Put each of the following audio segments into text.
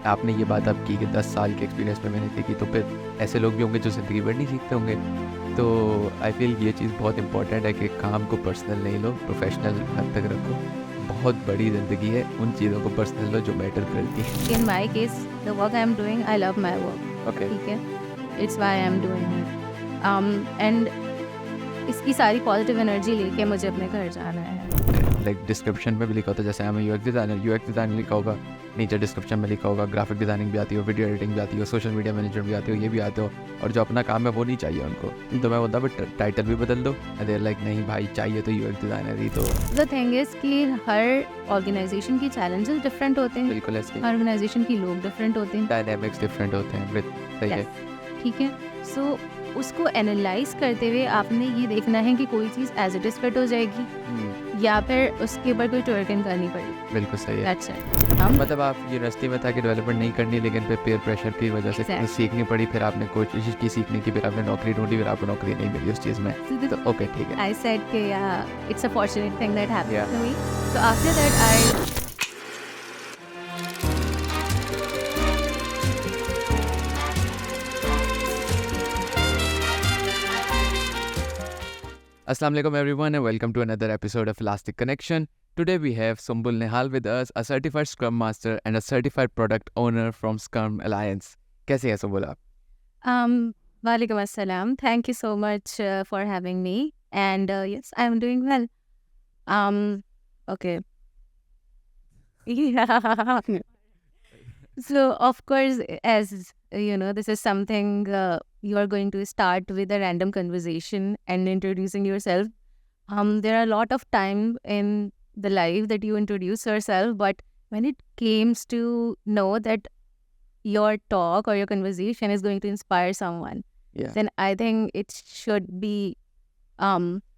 आपने ये बात अब की कि 10 साल के एक्सपीरियंस में मैंने देखी, तो फिर ऐसे लोग भी होंगे जो ज़िंदगी भर नहीं सीखते होंगे। तो आई फील ये चीज़ बहुत इंपॉर्टेंट है कि काम को पर्सनल नहीं लो, प्रोफेशनल हद तक रखो। बहुत बड़ी ज़िंदगी है, उन चीज़ों को पर्सनल लो जो मैटर करती हैं। In my case, the work I am doing, I love my work. Okay, ठीक है, it's why I am doing it. And इसकी सारी पॉजिटिव एनर्जी लेके मुझे अपने घर जाना है. लाइक डिस्क्रिप्शन में भी लिखा होता है, जैसे हमें यूएक्स डिज़ाइनर लिखा होगा, नीचे डिस्क्रिप्शन में लिखा होगा ग्राफिक डिज़ाइनिंग भी आती हो, वीडियो एडिटिंग भी आती हो, सोशल मीडिया मैनेजर भी आती हो, ये भी आते हो, और जो अपना काम है वो नहीं चाहिए उनको, तो मैं बोलता बट टाइटल भी बदल दो। अरे लाइक नहीं भाई, चाहिए तो यूएक्स डिज़ाइनर ही। तो The thing is कि हर ऑर्गेनाइजेशन की चैलेंजेस डिफरेंट होते हैं, बिल्कुल ऐसे हर ऑर्गेनाइजेशन की लोग डिफरेंट होते हैं. डायनेमिक्स डिफरेंट होते हैं, सही है। Yes. ठीक है, सो उसको एनालाइज करते हुए आपने ये देखना है कि कोई चीज़ एज इट इज़ फिट हो जाएगी या फिर उसके ऊपर कोई ट्वर्किंग करनी पड़ेगी. बिल्कुल सही है। That's it. हम मतलब आप यूनिवर्सिटी में था कि डेवलपमेंट नहीं करनी, लेकिन फिर पेयर प्रेशर की वजह से Exactly. सीखनी पड़ी, फिर आपने कोशिश की सीखने की, फिर आपने नौकरी ढूंढी, फिर आपको नौकरी नहीं मिली उस चीज़ में, तो ओके ठीक है। I said कि yeah, it's a fortunate thing that happened Yeah. to me. So after that I Assalamu alaikum everyone and welcome to another episode of Elastic Connection. Today we have Sumbul Nehal with us, a certified Scrum Master and a certified product owner from Scrum Alliance. कैसे हैं सुम्बुल आप? Walaikum assalam. Thank you so much for having me. And yes, I'm doing well. Okay. Yeah. So of course, as you know, this is something you are going to start with a random conversation and introducing yourself. There are a lot of time in the life that you introduce yourself, but when it comes to know that your talk or your conversation is going to inspire someone, Yeah. then I think it should be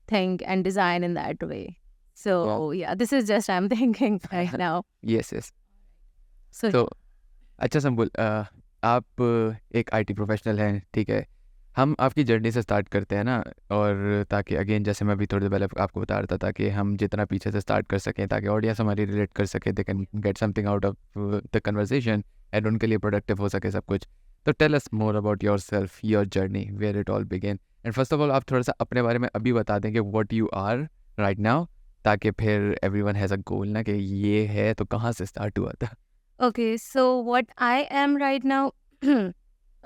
think and design in that way. So yeah, this is just I'm thinking right now. Yes, yes. So तो अच्छा सुम्बुल, आप एक IT professional हैं, ठीक है। हम आपकी journey से स्टार्ट करते हैं ना, और ताकि अगेन जैसे मैं अभी थोड़ी देर पहले आपको बता रहा था, ताकि हम जितना पीछे से स्टार्ट कर सकें, ताकि ऑडियंस हमारी रिलेट कर सके, they can get something out of the conversation and उनके लिए प्रोडक्टिव हो सके सब कुछ। तो tell us more about yourself, your journey, where it all began, and first of all आप थोड़ा सा अपने बारे में अभी बता देंगे what you are right now, ताकि फिर एवरीवन हैज़ अ गोल ना कि ये है तो कहाँ से स्टार्ट हुआ था। okay, so what I am right now,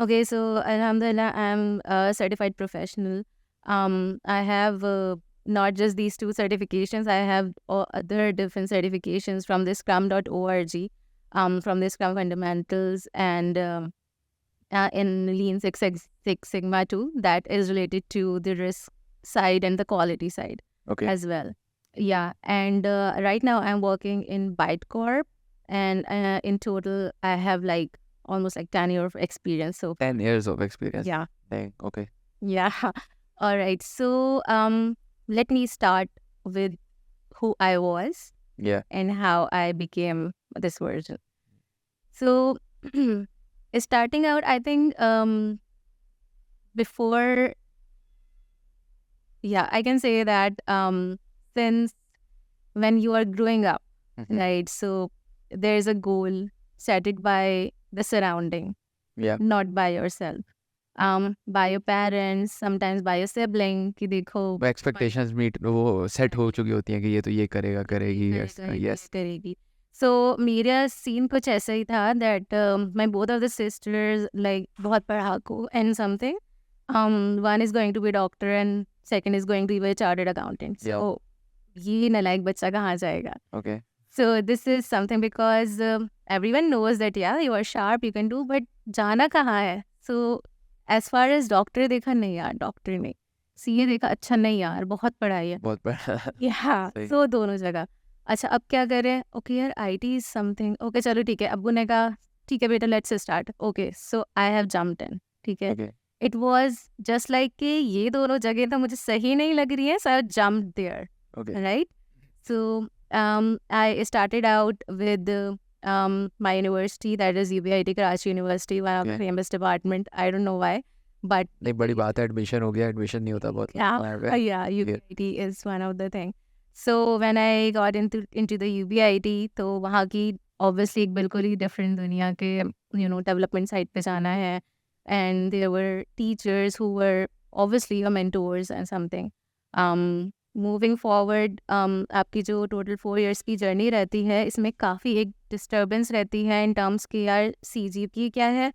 okay, so alhamdulillah, I'm a certified professional. I have not just these two certifications, I have other different certifications from the scrum.org, from the Scrum Fundamentals, and in Lean Six Sigma too, that is related to the risk side and the quality side Okay. as well. Yeah, and right now I'm working in ByteCorp, and in total I have like almost like 10 years of experience. So 10 years of experience. yeah, Dang, okay. yeah. All right. So let me start with who I was Yeah. and how I became this version. So starting out, I think before, yeah, I can say that since when you are growing up, Mhm. right? So there's a goal set it by the surrounding, Yeah. not by yourself. By your parents, sometimes by your sibling, कि देखो वो expectations meet वो set हो चुकी होती हैं कि ये तो ये करेगा करेगी। ये यस करेगा, ये यस। करेगी. So मेरा सीन कुछ ऐसा ही था that my both of the sisters like बहुत पढ़ाकू and something. One is going to be a doctor and second is going to be a chartered accountant. Yeah. So ये नालायक बच्चा कहाँ जाएगा? Okay. So this is something because everyone knows that yeah, you are sharp, you can do, but जाना कहाँ है? So as far as doctor देखा, नहीं यार डॉक्टर नहीं. सीए देखा, अच्छा नहीं यार बहुत पढ़ाई है. बहुत बड़ा। Yeah, सही। so दोनों जगह. अच्छा अब क्या करें? ओके यार IT is something. ओके चलो ठीक है. अब्बू ने कहा ठीक है बेटा let's start. Okay, so I have jumped in. ठीक है. Okay. It was just like कि ये दोनों जगह तो मुझे सही नहीं लग रही है, so I jumped there. Okay. Right? So I started out with my university, that is UBIT Karachi University, one of the Okay. famous department. I don't know why, but नहीं बड़ी बात है, एडमिशन हो गया, एडमिशन नहीं होता बहुत yeah, वहाँ पे। yeah, UBIT is one of the thing. So when I got into the UBIT, तो वहाँ की ऑब्वियसली एक बिल्कुल ही डिफरेंट दुनिया के डेवलपमेंट साइड पे जाना है, and there were teachers who were obviously your mentors and something. Moving forward, आपकी जो टोटल 4 इयर्स की जर्नी रहती है, इसमें काफ़ी एक डिस्टर्बेंस रहती है इन टर्म्स के यार CGPA क्या है।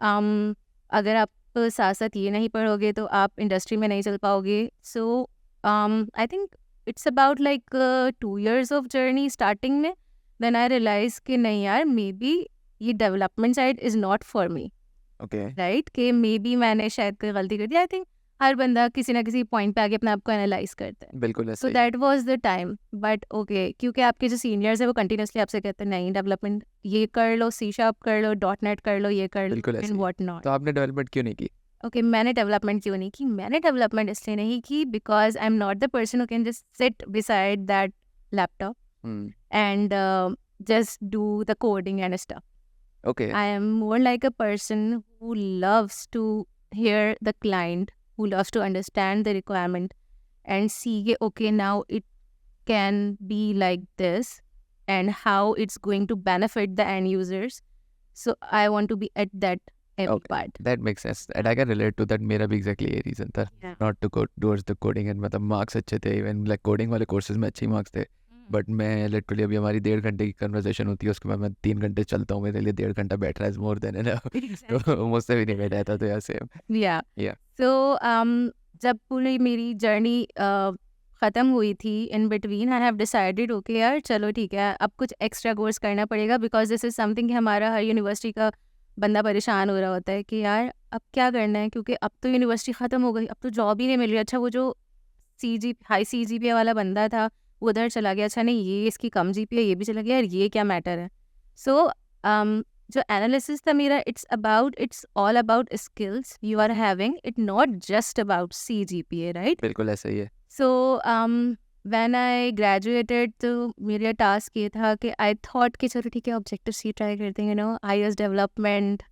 अगर आप साथ साथ ये नहीं पढ़ोगे तो आप इंडस्ट्री में नहीं चल पाओगे। So I think it's about like 2 years of journey starting में, देन आई रियलाइज कि नहीं यार, मे बी ये development side is not for me, okay right? कि मे बी मैंने शायद कोई गलती कर दी। आई थिंक हर बंदा किसी ना किसी पॉइंट पे आके अपने आप को एनालाइज करता है। बिल्कुल सो ऐसा ही that was the time. But okay, क्योंकि आपके जो सीनियर्स है वो कंटिन्यूसली आपसे कहते हैं नहीं डेवलपमेंट ये कर लो, C# कर लो, .NET कर लो, ये कर लो बिल्कुल एंड ऐसे ही व्हाट नॉट। तो आपने डेवलपमेंट क्यों नहीं की? ओके, मैंने डेवलपमेंट क्यों नहीं की? मैंने डेवलपमेंट इसलिए नहीं की because I am not the person who can just sit beside that laptop and just do the coding and stuff. Okay I am more like a person who loves to hear the client, who loves to understand the requirement and see, okay, now it can be like this and how it's going to benefit the end users. So I want to be at that every Okay. part. That makes sense and I can relate to that. मेरा भी exactly ये reason था, Yeah. Not to go towards the coding and मतलब marks अच्छे थे, even like coding वाले courses में अच्छे मार्क्स थे, बट मैं लिटरली अभी हमारी 1.5 घंटे की कन्वर्सेशन होती है, उसके बाद मैं 3 घंटे चलता हूँ, मेरे लिए 1.5 घंटा बैठना is more than enough. Exactly. तो मुझसे भी नहीं बैठ जाता, तो यार सेम। Yeah. Yeah. So जब पूरी मेरी जर्नी ख़त्म हुई थी, in between I have decided okay यार चलो ठीक है, अब कुछ एक्स्ट्रा कोर्स करना पड़ेगा बिकॉज दिस इज़ समथिंग कि हमारा हर यूनिवर्सिटी का बंदा परेशान हो रहा होता है कि यार अब क्या करना है, क्योंकि अब तो यूनिवर्सिटी ख़त्म हो गई, अब तो जॉब ही नहीं मिल रही। अच्छा, वो जो हाई CGPA वाला बंदा था वो उधर चला गया, अच्छा नहीं ये इसकी कम GPA ये भी चला गया, यार ये क्या मैटर है। सो जो एनालिसिस था मेरा, it's all about skills you are having, it not just about CGPA, right? बिल्कुल ऐसा ही है। सो व्हेन आई ग्रेजुएटेड तो मेरा टास्क ये था कि आई थॉट कि चलो ठीक है Objective-C ट्राई करते हैं, iOS development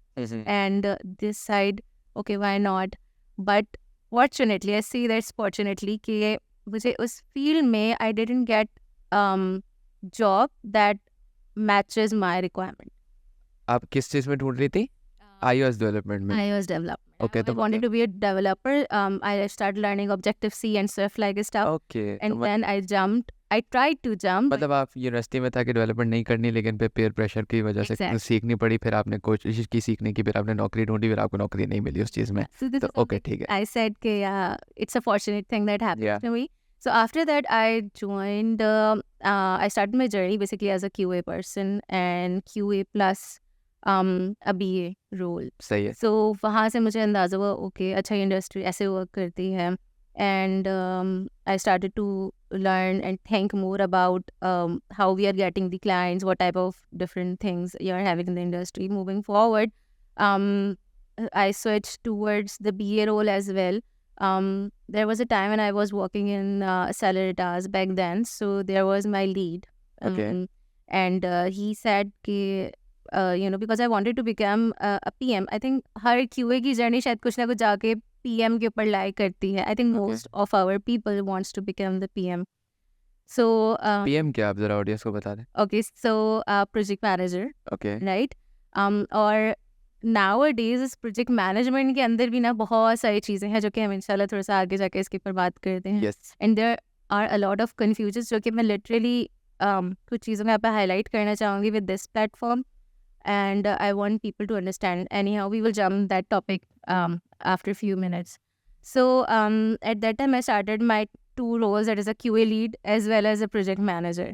and this side, okay, why not? But fortunately, I see that's fortunately कि मुझे उस फील्ड में I didn't get job that matches my requirement. आप किस चीज़ में ढूंढ रही थी? iOS डेवलपमेंट में? iOS development. Okay, I तो wanted मतलब to be a developer. I started learning Objective-C and Swift like stuff, okay, and then I tried to jump. मतलब आप यूनिवर्सिटी में था कि डेवलपमेंट नहीं करनी, लेकिन फिर पेयर प्रेशर की वजह से Exactly. सीखनी पड़ी, फिर आपने कोशिश की सीखने की, फिर आपने नौकरी ढूंढी, फिर आपको नौकरी नहीं मिली उस चीज़ में। So this तो is ओके something ठीक है। I said कि it's a fortunate thing that happened Yeah. to me. So after that, I joined. I started my journey basically as a QA person and QA plus a BA role. सही है। So वहाँ से मुझे अंदाज़ा हुआ okay अच्छा ये industry ऐसे वर्क करती है, and I started to learn and think more about how we are getting the clients, what type of different things you are having in the industry. Moving forward, I switched towards the BA role as well. There was a time when I was working in Salaritas back then, so there was my lead. Okay. And he said कि because I wanted to become a PM. I think her QA की journey शायद कुछ ना कुछ जाके PM के ऊपर लाई करती है. I think Okay. most of our people wants to become the PM. So PM क्या, आप जरा ऑडियंस को बता दें। okay, so project manager, okay right? और nowadays इस प्रोजेक्ट मैनेजमेंट के अंदर भी ना बहुत सारी चीज़ें हैं जो कि हम इंशाल्लाह थोड़ा सा आगे जाके इसके ऊपर बात करते हैं. Yes and there are a lot of confusions जो कि मैं लिटरली कुछ चीज़ों में यहाँ पे हाईलाइट करना चाहूँगी with this platform, and I want people to understand. Anyhow we will jump that topic after few minutes. So at that time I started my 2 roles, that is a QA lead as well as a project manager.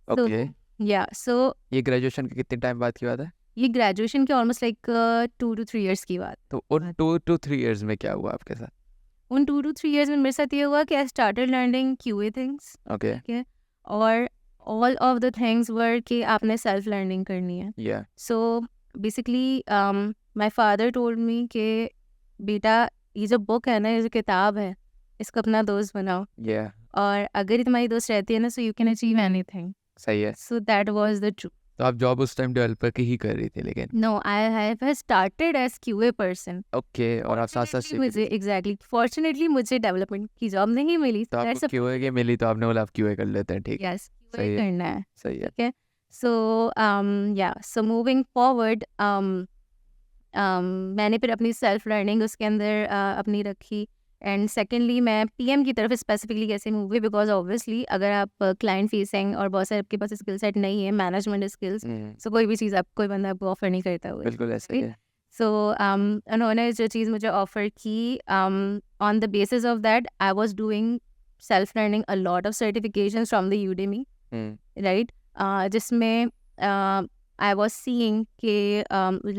Okay. Yeah, so ये graduation के कितने time बाद की बात है? ये graduation के almost like 2 to 3 years की बात. तो उन 2 to 3 इयर्स में क्या हुआ आपके साथ? उन 2 to 3 years में मेरे साथ ये हुआ कि I started learning QA things, okay ठीक है, और all of the things were कि आपने सेल्फ लर्निंग करनी है. या so basically my father told me कि बेटा ये जो बुक है ना, ये जो किताब है, इसको अपना दोस्त बनाओ, या और अगर ये तुम्हारी दोस्त रहती है ना, so you can achieve anything. सही है। So that was the truth. तो आप जॉब उस टाइम डेवलपर की ही कर रही थी लेकिन? No, I have started as QA person. Okay, और आप साथ साथ Fortunately सीख रही मुझे थी। एग्जैक्टली फॉर्चुनेटली मुझे डेवलपमेंट की जॉब नहीं मिली. तो दैट्स आपको QA की मिली, तो आपने बोला आप QA कर लेते हैं, ठीक है, यस, QA सही है। करना है. सही है। ठीक है. So so moving forward, मैंने फिर अपनी सेल्फ लर्निंग उसके अंदर अपनी रखी. एंड सेकेंडली मैं पीएम की तरफ स्पेसिफिकली कैसे मूव हुई, बिकॉज ऑब्वियसली अगर आप क्लाइंट फेसिंग और बहुत सारे आपके पास स्किल सेट नहीं है, मैनेजमेंट स्किल्स, सो कोई भी चीज़ कोई बंदा आपको ऑफर नहीं करता हुआ. बिल्कुल ऐसा ही है. सो उन्होंने जो चीज़ मुझे ऑफर की, on the basis of that I was doing self learning a lot of certification from the Udemy, right, जिसमें I was seeing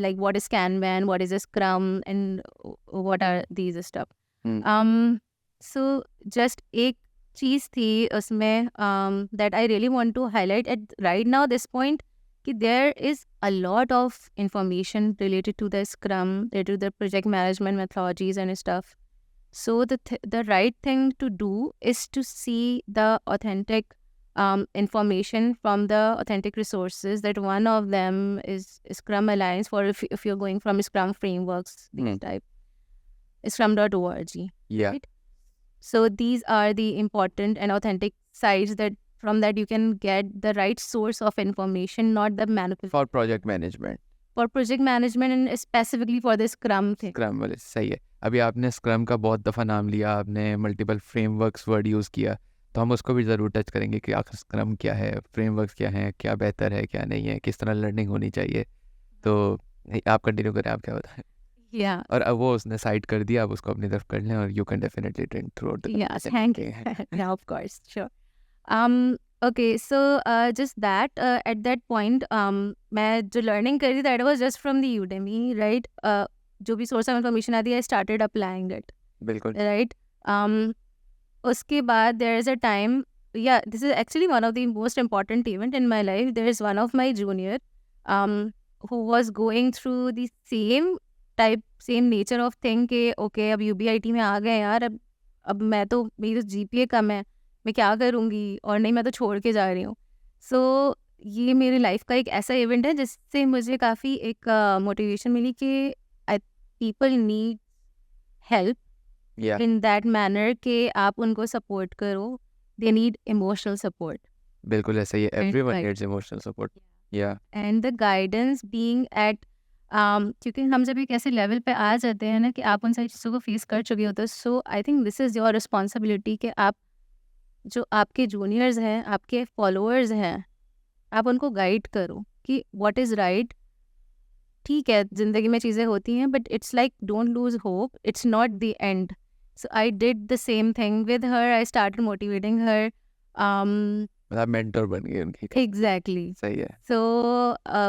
like what is Kanban, what is a Scrum, and what are these stuff. So just एक चीज़ थी उसमें that I really want to highlight at right now this point, कि there is a lot of information related to the Scrum, related to the project management methodologies and stuff. So the right thing to do is to see the authentic information from the authentic resources. That one of them is Scrum Alliance, for if you're going from Scrum frameworks, these type, scrum.org. Yeah. Right? So these are the important and authentic sites that from that you can get the right source of information, not the manipulation. For project management. For project management and specifically for the Scrum thing. Scrum वाले सही है. अभी आपने Scrum का बहुत दफ़ा नाम लिया, आपने मल्टीपल फ्रेमवर्क्स वर्ड यूज़ किया, तो हम उसको भी ज़रूर टच करेंगे कि आखिर स्क्रम क्या है, फ्रेमवर्क्स क्या हैं, क्या बेहतर है, क्या नहीं है, किस तरह लर्निंग होनी चाहिए. तो आप कंटिन्यू करें, आप क्या बताएं. Yeah. और अब वो उसने साइड कर दिया, आप उसको अपनी तरफ कर लें और you can definitely trend through out. Yeah, thank you. Yeah, of course, sure. Okay, so just that at that point, मैं जो learning कर रही थी, that was just from the Udemy, right? जो भी source of information आती है, I started applying it. बिल्कुल. Right? उसके बाद there is a time, yeah, this is actually one of the most important event in my life. There is one of my junior who was going through the same nature of thing कि okay, अब UBIT में आ गए यार, अब मैं तो, मेरी तो GPA कम है, मैं क्या करूँगी, और नहीं मैं तो छोड़ के जा रही हूँ. सो ये मेरी लाइफ का एक ऐसा इवेंट है जिससे मुझे काफ़ी एक मोटिवेशन मिली कि people need help Yeah. in that manner कि आप उनको सपोर्ट करो. they need emotional support. बिल्कुल ऐसा ही है. And Everyone guide- needs emotional support. Yeah. and the guidance being at क्योंकि हम जब एक ऐसे लेवल पे आ जाते हैं ना कि आप उन सारी चीज़ों को फेस कर चुके होते हो, so I think this is your responsibility कि आप जो आपके जूनियर्स हैं, आपके फॉलोअर्स हैं, आप उनको गाइड करो कि व्हाट इज़ राइट. ठीक है, ज़िंदगी में चीज़ें होती हैं, but it's like don't lose hope, it's not the end. So I did the same thing with her. I started motivating her. मतलब मेंटर बन गए उनकी. एग्जैक्टली. सही है. सो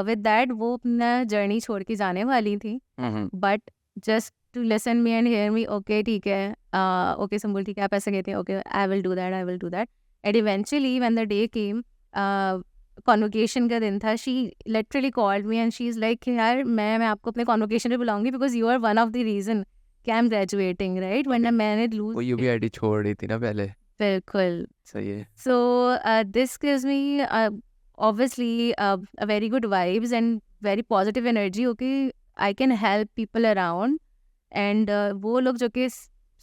विद दैट वो अपना जर्नी छोड़ के जाने वाली थी, but just to listen me and hear me. Okay ठीक है, ओके संबुल ठीक है, आप ऐसे कहते हैं, okay I will do that, I will do that. And eventually when the day came, convocation का दिन था, she literally called me and she is like यार मैं आपको अपने कॉन्वोकेशन पे बुलाऊंगी because you are one of the reason कि आई एम ग्रेजुएटिंग, राइट. वरना मैंने वो लूज. UBIT छोड़ रही थी ना पहले. बिल्कुल. सही है. So this gives me obviously a very good vibes and very positive energy. Okay, I can help people around and वो लोग जो कि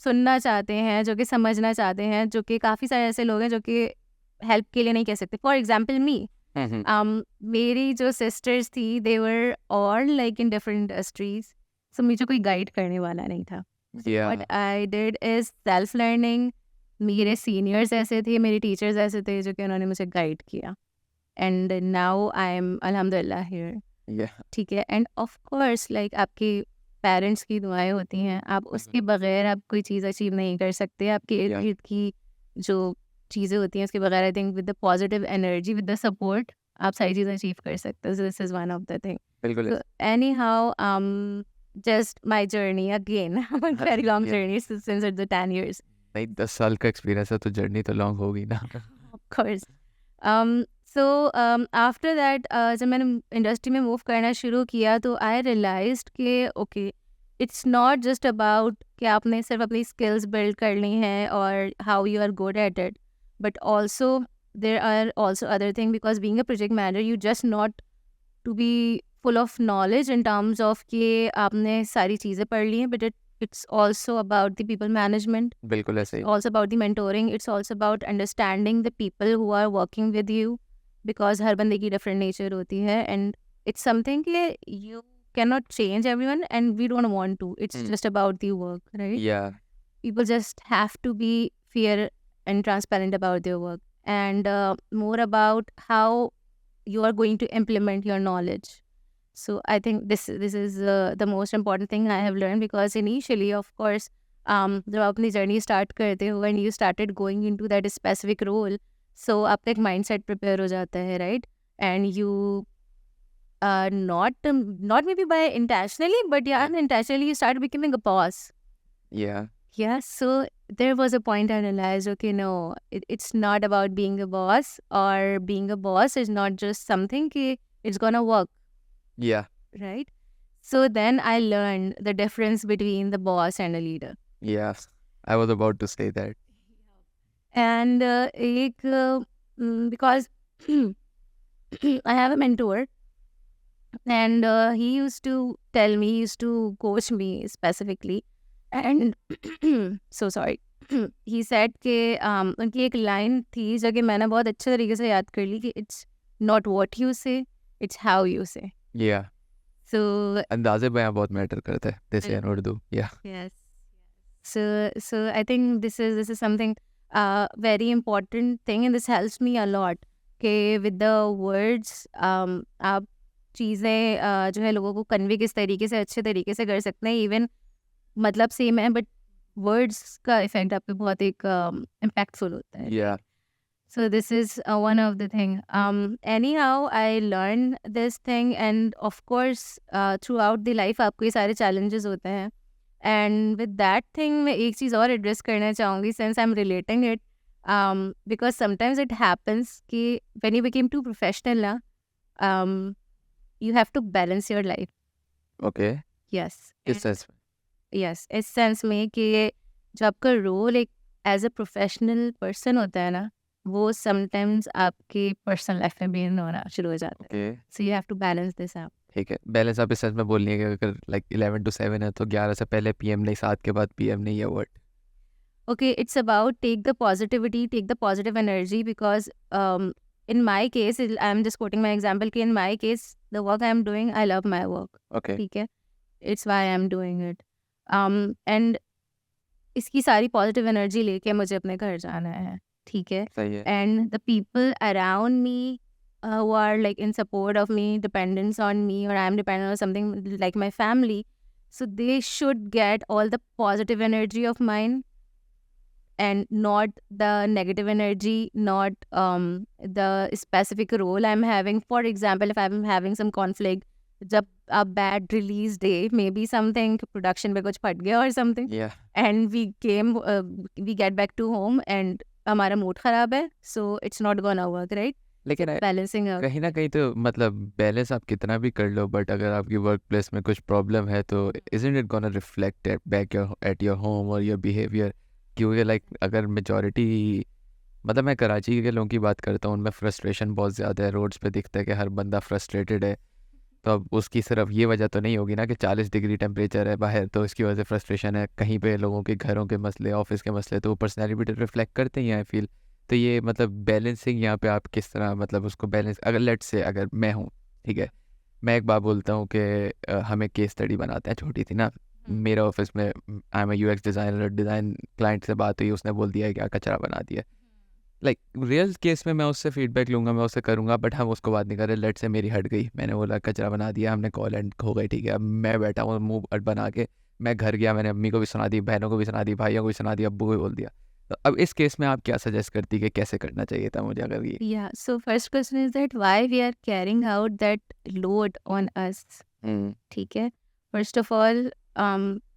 सुनना चाहते हैं, जो कि समझना चाहते हैं, जो कि काफ़ी सारे ऐसे लोग हैं जो कि हेल्प के लिए नहीं कह सकते. फॉर एग्जाम्पल मी, मेरी जो सिस्टर्स थी, they were all like in different industries, so मुझे कोई गाइड करने वाला नहीं था. Yeah. What I did is self learning. मेरे सीनियर्स ऐसे थे, मेरे टीचर्स ऐसे थे जो कि उन्होंने मुझे गाइड किया. एंड नाउ आई एम अल्हम्दुलिल्लाह हियर. Yeah. ठीक है. एंड ऑफ कोर्स लाइक आपके पेरेंट्स की दुआएं होती हैं, आप उसके बगैर आप कोई चीज़ अचीव नहीं कर सकते. आपके इर्द Yeah. गिर्द की जो चीज़ें होती हैं उसके बगैर I think with the positive energy, with the support, आप सारी चीज़ें अचीव कर सकते हो. This is one of the thing. बिल्कुल. So anyhow, just my journey again, a very long Yeah. journey since the 10 years. नहीं 10 साल का एक्सपीरियंस है तो जर्नी तो लॉन्ग होगी ना. Of course. So after that, जब मैंने इंडस्ट्री में मूव करना शुरू किया तो आई रियलाइज्ड कि okay, it's not just about कि आपने सिर्फ अपनी स्किल्स बिल्ड करनी है और how you are good at it, but also there are also other thing, because being a project manager you just not to be full of knowledge in terms of कि आपने सारी चीज़ें पढ़ ली हैं, बट it's also about the people management. बिल्कुल ऐसे ही. Also about the mentoring. It's also about understanding the people who are working with you, because हर बंदे की डिफरेंट नेचर होती है एंड इट्स समथिंग कि you can not change everyone and we don't want to, it's Hmm. Just about the work, right? Yeah. People just have to be fair and transparent about their work, and more about how you are going to implement your knowledge. So I think this is the most important thing I have learned, because initially, of course, जब आप अपनी journey start करते हो and you started going into that specific role, so आपका एक mindset prepare हो जाता है, right? And you not maybe by intentionally, but yeah, unintentionally you start becoming a boss. Yeah. Yeah, so there was a point I realized, okay, no, it's not about being a boss, or being a boss is not just something ki it's gonna work, Yeah. right? So then I learned the difference between the boss and a leader. Yes. I was about to say that. And because I have a mentor, and he used to tell me, he used to coach me specifically, and so sorry. He said कि उनकी एक line थी जो कि मैंने बहुत अच्छे तरीके से याद कर ली कि it's not what you say, it's how you say. Yeah. So अंदाजे बयां बहुत मैटर करता है, they say in Urdu. Yeah. yes. So I think this is something very important thing, and this helps me a lot. कि with the words आप चीज़ें जो है लोगों को कन्वे किस तरीके से अच्छे तरीके से कर सकते हैं. इवन मतलब सेम है, बट वर्ड्स का इफेक्ट आप पे बहुत एक इम्पैक्टफुल होता है. Yeah. So this is one of the thing. Anyhow, I learned this thing, and of course, throughout the life आपको ये सारे challenges होते हैं. And with that thing, मैं एक चीज़ और address करना चाहूँगी, since I'm relating it, because sometimes it happens कि when you became too professional ना, you have to balance your life. Okay. Yes. किस सेंस में? यस, इस सेंस में कि जो आपका रोल एक एज अ प्रोफेशनल पर्सन होता है ना, वो समटाइम्स आपके पर्सनल लाइफ में भी इन होना शुरू हो जाता है. Okay. So you have to balance this out. ठीक है. बैलेंस आप इस सेंस में बोल रही है कि अगर लाइक 11 to 7 है तो 11 से पहले PM नहीं, 7 के बाद PM नहीं, ये word. Okay, it's about take the positivity, take the positive energy, because in my case, I'm just quoting my example कि in my case, the work I'm doing, I love my work. Okay. ठीक है, it's why I'm doing it. And इसकी सारी positive energy लेके मुझे अपने घर जाना है, ठीक है. सही है. And the people around me who are like in support of me, dependents on me, or I'm dependent on something like my family, so they should get all the positive energy of mine and not the negative energy, not the specific role I'm having. For example, if I'm having some conflict, जब a bad release day, maybe something production में कुछ फट गया or something, Yeah. and we get back to home and हमारा mood खराब है, so it's not gonna work, right? लेकिन Balancing out. कहीं ना कहीं तो मतलब बैलेंस आप कितना भी कर लो, बट अगर आपकी वर्क प्लेस में कुछ प्रॉब्लम है तो isn't it gonna reflect back at your home or your behavior? क्योंकि लाइक अगर मेजॉरिटी, मतलब मैं कराची के लोगों की बात करता हूँ, उनमें फ्रस्ट्रेशन बहुत ज़्यादा है. रोड्स पे दिखता है कि हर बंदा फ्रस्ट्रेटेड है. तो अब उसकी सिर्फ ये वजह तो नहीं होगी ना कि 40 डिग्री टेम्परेचर है बाहर तो इसकी वजह से फ्रस्ट्रेशन है. कहीं पे लोगों के घरों के मसले, ऑफिस के मसले, तो वो पर्सनैलिटी रिफ्लेक्ट करते ही हैं, आई फील. तो ये मतलब बैलेंसिंग यहाँ पे आप किस तरह मतलब उसको बैलेंस, अगर लेट्स से अगर मैं हूँ, ठीक है, मैं एक बार बोलता हूँ कि हमें केस स्टडी बनाते हैं, छोटी थी ना, मेरे ऑफिस में I am UX designer, design client से बात हुई, उसने बोल दिया क्या कचरा बना दिया. लाइक रियल केस में मैं उससे फीडबैक लूँगा, मैं उससे करूँगा, बट हम उसको बात नहीं कर रहे. लेट से मेरी हट गई, मैंने बोला कचरा बना दिया, हमने कॉल एंड हो गई, ठीक है. अब मैं बैठा हूँ मुँह बना के, मैं घर गया, मैंने अम्मी को भी सुना दी, बहनों को भी सुना दी, भाइयों को भी सुना दी, अब्बू को भी बोल दिया. तो अब इस केस में आप क्या सजेस्ट करती कि कैसे करना चाहिए था मुझे अगर ये? Yeah, so first question is that why we are carrying out that load on us. ठीक है. फर्स्ट ऑफ ऑल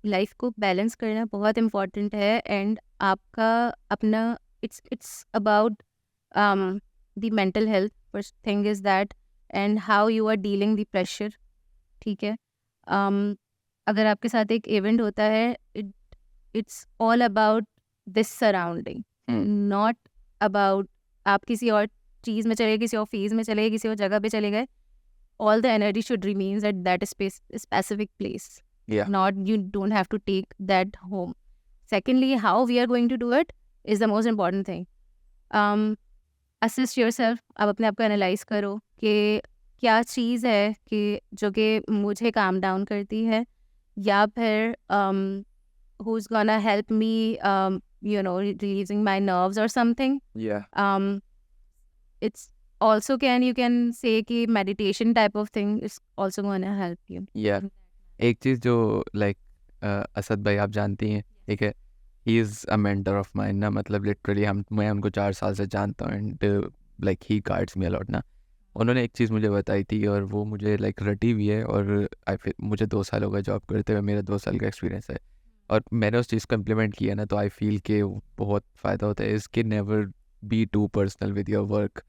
लाइफ को बैलेंस करना बहुत इम्पोर्टेंट है, एंड आपका अपना it's about the mental health. First thing is that, and how you are dealing the pressure. ठीक है. अगर आपके साथ एक इवेंट होता है, it's all about this surrounding, not about आप किसी और चीज़ में चले गए, किसी और फेज में चले गए, किसी और जगह पे चले गए. All the energy should remain at that specific place. Yeah. Not, you don't have to take that home. Secondly, how we are going to do it is the most important thing. Assist yourself, आप अपने आप को analyse करो कि क्या चीज़ है कि मुझे काम डाउन करती है, या फिर who's gonna help me releasing my nerves or something. या It's also you can say कि meditation type of thing is also gonna help you. या एक चीज़ जो लाइक असद भाई आप जानती हैं, ठीक है, he is a mentor of mine ना, मतलब लिटरली मैं उनको 4 साल से जानता हूँ and like he guides me a lot ना। उन्होंने एक चीज़ मुझे बताई थी और वो मुझे लाइक रटी हुई है, और आई फिल मुझे 2 साल हो गए जॉब करते हुए, मेरा 2 साल का एक्सपीरियंस है और मैंने उस चीज़ को इम्प्लीमेंट किया ना, तो आई फील कि बहुत फ़ायदा होता है इसके। Never be too personal with your work.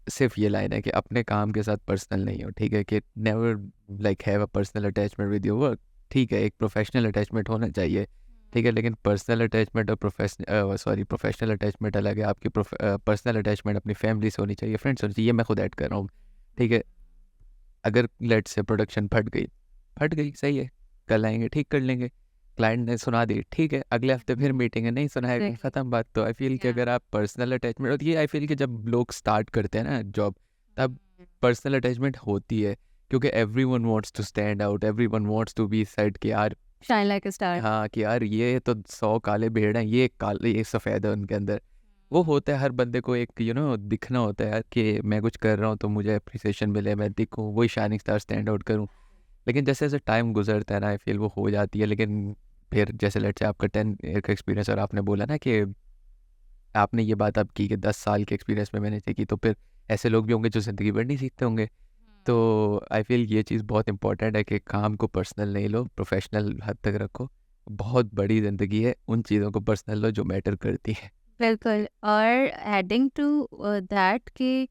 सिर्फ ये लाइन है कि अपने काम के साथ पर्सनल नहीं हो, ठीक है, कि never like have a personal attachment with your work. ठीक है, एक प्रोफेशनल अटैचमेंट होना चाहिए, ठीक है, लेकिन पर्सनल अटैचमेंट और प्रोफेशनल अटैचमेंट अलग है। आपकी पर्सनल अटैचमेंट अपनी फैमिली से होनी चाहिए, फ्रेंड्स होनी चाहिए, मैं खुद ऐड कर रहा हूँ, ठीक है। अगर लेट से प्रोडक्शन फट गई सही है, कल आएंगे ठीक कर लेंगे। क्लाइंट ने सुना दी, ठीक है, अगले हफ्ते फिर मीटिंग है, नहीं सुनाएगा, Right. ख़त्म बात। तो आई फील कि अगर आप पर्सनल अटैचमेंट, और ये आई फील कि जब लोग स्टार्ट करते हैं ना जॉब, तब पर्सनल अटैचमेंट होती है, क्योंकि everyone wants to stand out, everyone wants to be side कि यार Shine like a star. हाँ, कि यार ये तो 100 काले भेड़ हैं, ये काले, ये सफ़ेद है उनके अंदर। वो होता है, हर बंदे को एक दिखना होता है यार कि मैं कुछ कर रहा हूँ तो मुझे अप्रिसिएशन मिले, मैं दिखूँ, वही शाइनिंग स्टार स्टैंड आउट करूँ। लेकिन जैसे जैसे टाइम गुजरता है ना, आई फील वो हो जाती है। लेकिन फिर जैसे लेट्स से आपका 10 ईयर का एक्सपीरियंस, और आपने बोला ना कि आपने ये बात अब की कि 10 साल के एक्सपीरियंस में मैंने सीखी, तो फिर ऐसे लोग भी होंगे जो ज़िंदगी भर नहीं सीखते होंगे। तो आई फील ये चीज़ बहुत इंपॉर्टेंट है कि काम को पर्सनल नहीं लो, प्रोफेशनल हद तक रखो। बहुत बड़ी ज़िंदगी है, उन चीज़ों को पर्सनल लो जो मैटर करती है। बिल्कुल। और एडिंग टू दैट कि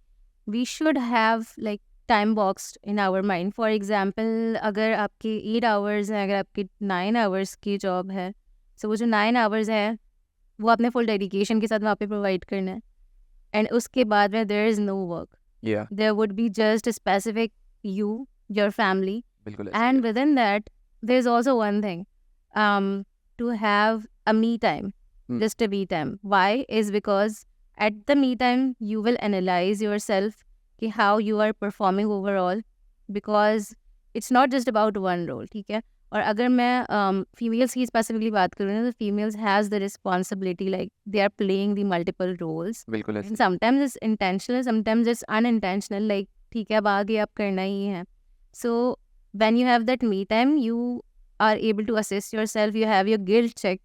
we should have like time boxed in our mind. For example, अगर आपकी 8 आवर्स हैं, अगर आपकी 9 आवर्स की जॉब है, सो वो जो 9 आवर्स है वो आपने फुल डेडिकेशन के साथ वहाँ पे प्रोवाइड करना है, एंड उसके बाद में देयर इज़ नो वर्क, या there would be just specific you, your family, बिल्कुल ऐसे ही and है। within that there's also one thing, um to have a me time, Hmm. just a me time. Why is because at the me time you will analyze yourself कि how you are performing overall, because it's not just about one role, ठीक है। और अगर मैं females की specifically बात करूँ ना, तो females has the responsibility, like they are playing the multiple roles, बिल्कुल ऐसे एंड ही है। Sometimes it's intentional, sometimes it's unintentional, like ठीक है अब आगे आप करना ही है। सो when you have that me time, you are able to assess yourself, you have your guilt check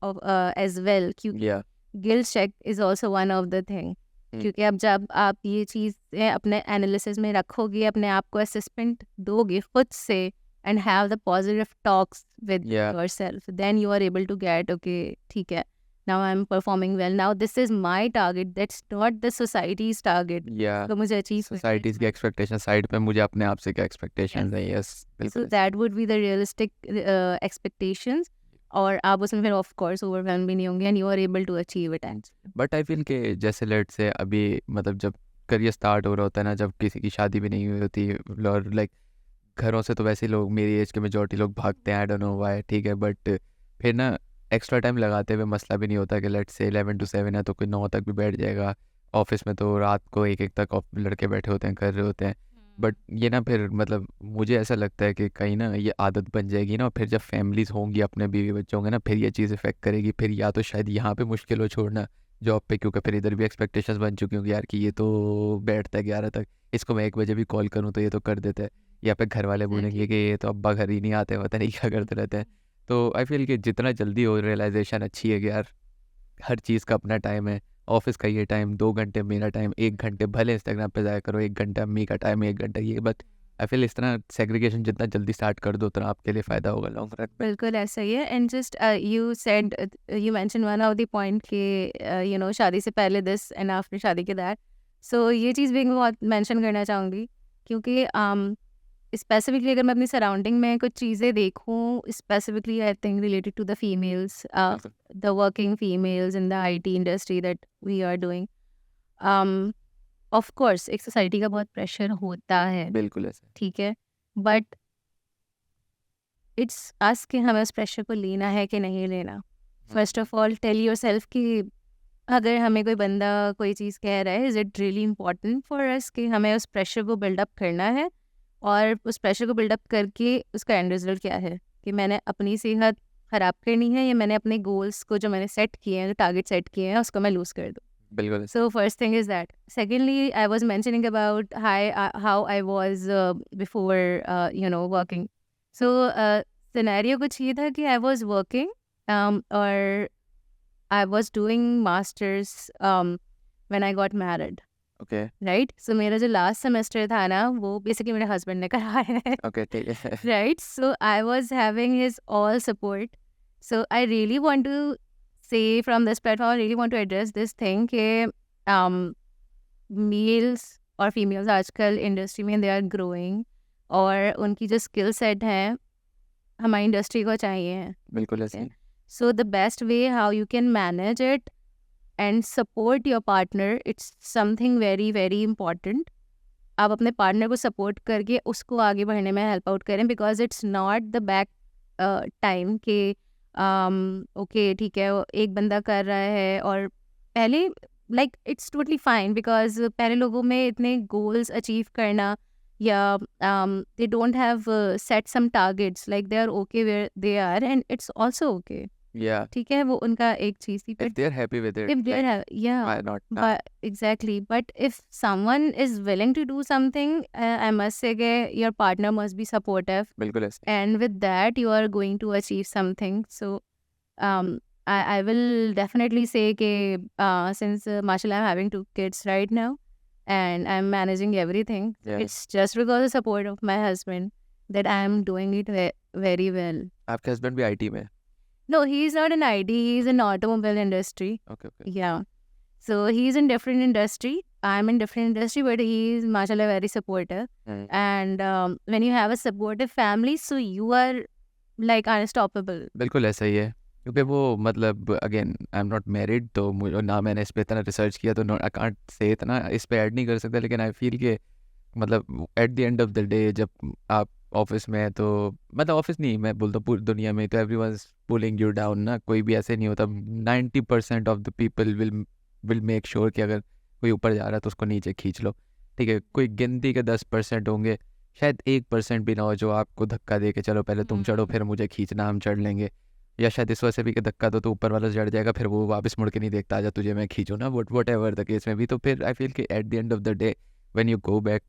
of as well, क्योंकि या guilt check is also one of the thing, क्योंकि अब जब आप ये चीज़ें अपने एनालिसिस में रखोगे, अपने आप को असेसमेंट दोगे खुद से, and have the positive talks with या yourself, then you are able to get okay, ठीक है, now I'm performing well, now this is my target, that's not the society's target, या तो मुझे अचीव करना है, सोसाइटीज़ की एक्सपेक्टेशन साइड पे, मुझे अपने आप से क्या एक्सपेक्टेशंस हैं, यस so बिल्कुल ऐसे। that would be the realistic expectations, और आप उसमें फिर ऑफ कोर्स ओवरवेल्म भी नहीं होंगे, and you are able to achieve it. But I feel कि जैसे लेट से अभी मतलब जब करियर स्टार्ट हो रहा होता है ना, जब किसी की शादी भी नहीं हुई होती, और लाइक घरों से तो वैसे ही लोग, मेरी एज के मेजोरिटी लोग भागते हैं, आई डोंट नो व्हाई, ठीक है, बट फिर ना एक्स्ट्रा टाइम लगाते हुए मसला भी नहीं होता कि लेट से 11 to 7 है तो कोई 9 तक भी बैठ जाएगा। ऑफिस में तो रात को 1 तक लड़के बैठे होते हैं, कर रहे होते हैं। बट ये ना फिर मतलब मुझे ऐसा लगता है कि कहीं ना ये आदत बन जाएगी ना, और फिर जब फैमिलीज होंगी, अपने बीवी बच्चे होंगे ना, फिर ये चीज़ इफेक्ट करेगी। फिर या तो शायद यहाँ पे मुश्किल हो छोड़ना जॉब पे, क्योंकि फिर इधर भी एक्सपेक्टेशंस बन चुकी होंगी यार कि ये तो बैठता है 11 तक, इसको मैं 1 बजे भी कॉल करूँ तो ये तो कर देता है। या फिर घर वाले बोलेंगे कि ये तो अब्बा घर ही नहीं आते, पता नहीं क्या करते रहते हैं। तो आई फील कि जितना जल्दी हो रियलाइजेशन अच्छी है कि यार हर चीज़ का अपना टाइम है। ऑफिस का ये टाइम 2 घंटे, मेरा टाइम 1 घंटे, भले इंस्टाग्राम पे जाया करो 1 घंटा, अम्मी का टाइम 1 घंटा, ये बट आई फील इस तरह सेग्रीगेशन जितना जल्दी स्टार्ट कर दो उतना आपके लिए फ़ायदा होगा लॉन्ग रन में। बिल्कुल ऐसा ही है। And just you said, you mention one of the point कि यू नो शादी से पहले दिस एंड आफ्टर शादी के दैट। सो ये चीज़ भी मैं बहुत मेंशन करना चाहूँगी, क्योंकि स्पेसिफिकली अगर मैं अपनी सराउंडिंग में कुछ चीज़ें देखूँ, specifically I think related to the females, बिल्कुल, the working females in the IT industry that we are doing, of course एक सोसाइटी का बहुत प्रेशर होता है, बिल्कुल ऐसा। ठीक है, बट इट्स अस कि हमें उस प्रेशर को लेना है कि नहीं लेना। First of all tell yourself कि अगर हमें कोई बंदा कोई चीज़ कह रहा है, is it really important for us कि हमें उस प्रेशर को बिल्डअप करना है, और उस प्रेशर को बिल्डअप करके उसका एंड रिजल्ट क्या है कि मैंने अपनी सेहत ख़राब करनी है, या मैंने अपने गोल्स को जो मैंने सेट किए हैं, जो टारगेट सेट किए हैं, उसको मैं लूज़ कर दूँ. बिल्कुल So first thing is that. Secondly, I was mentioning about how I was before working. So scenario कुछ ये था कि I was working or I was doing masters when I got married. Okay Right? So मेरा जो last semester था ना, वो basically मेरे husband ने कराया है. ओके ठीक है Right? So I was having his all support. So I really want to say from this platform, I really want to address this thing कि मेल्स और फीमेल्स आजकल इंडस्ट्री में दे आर ग्रोइंग, और उनकी जो skill set है हमारी industry को चाहिए. बिल्कुल ऐसे ही so the best way how you can manage it and support your partner, it's something very very important. आप अपने पार्टनर को सपोर्ट करके उसको आगे बढ़ने में हेल्प आउट करें, because it's not the back time कि ओके ठीक है वो एक बंदा कर रहा है और पहले like it's totally fine, because पहले लोगों में इतने गोल्स अचीव करना या they don't have set some targets, like they are okay where they are and it's also okay. या ठीक है, वो उनका एक चीज़ थी. If but they are happy with it if they have, yeah, why not but exactly, but if someone is willing to do something, I must say that your partner must be supportive, बिल्कुल ऐसे and with that you are going to achieve something. So I will definitely say that since mashallah I'm having 2 kids right now and I'm managing everything, Yes. it's just because of the support of my husband that I am doing it very well. आपके husband भी IT में No, he's not in IT, he's in automobile industry. Okay okay Yeah. So he's in different industry. I'm in different industry, but he's mashallah very supportive. And when you have a supportive family, so you are like unstoppable. बिल्कुल ऐसा ही है क्योंकि वो मतलब again I am not married तो मुझे ना मैंने इस पे इतना रिसर्च किया तो आई कांट से इतना इस पे ऐड नहीं कर सकता, लेकिन आई फील कि मतलब eight the end of the day जब आप ऑफिस में है तो मतलब ऑफिस नहीं मैं बोलता हूँ पूरी दुनिया में तो everyone is pulling you down ना, कोई भी ऐसे नहीं होता. 90% of the people will make sure कि अगर कोई ऊपर जा रहा है तो उसको नीचे खींच लो. ठीक है, कोई गिनती के 10% होंगे, शायद 1% भी ना हो जो आपको धक्का दे के चलो पहले तुम चढ़ो फिर मुझे खींचना हम चढ़ लेंगे, या शायद इस वजह से भी कि धक्का दो तो ऊपर वाला चढ़ जाएगा फिर वो वापस मुड़ के नहीं देखता आजा तुझे मैं खींचूँ ना, वट एवर द केस में भी. तो फिर आई फील कि at the end of the day when you go back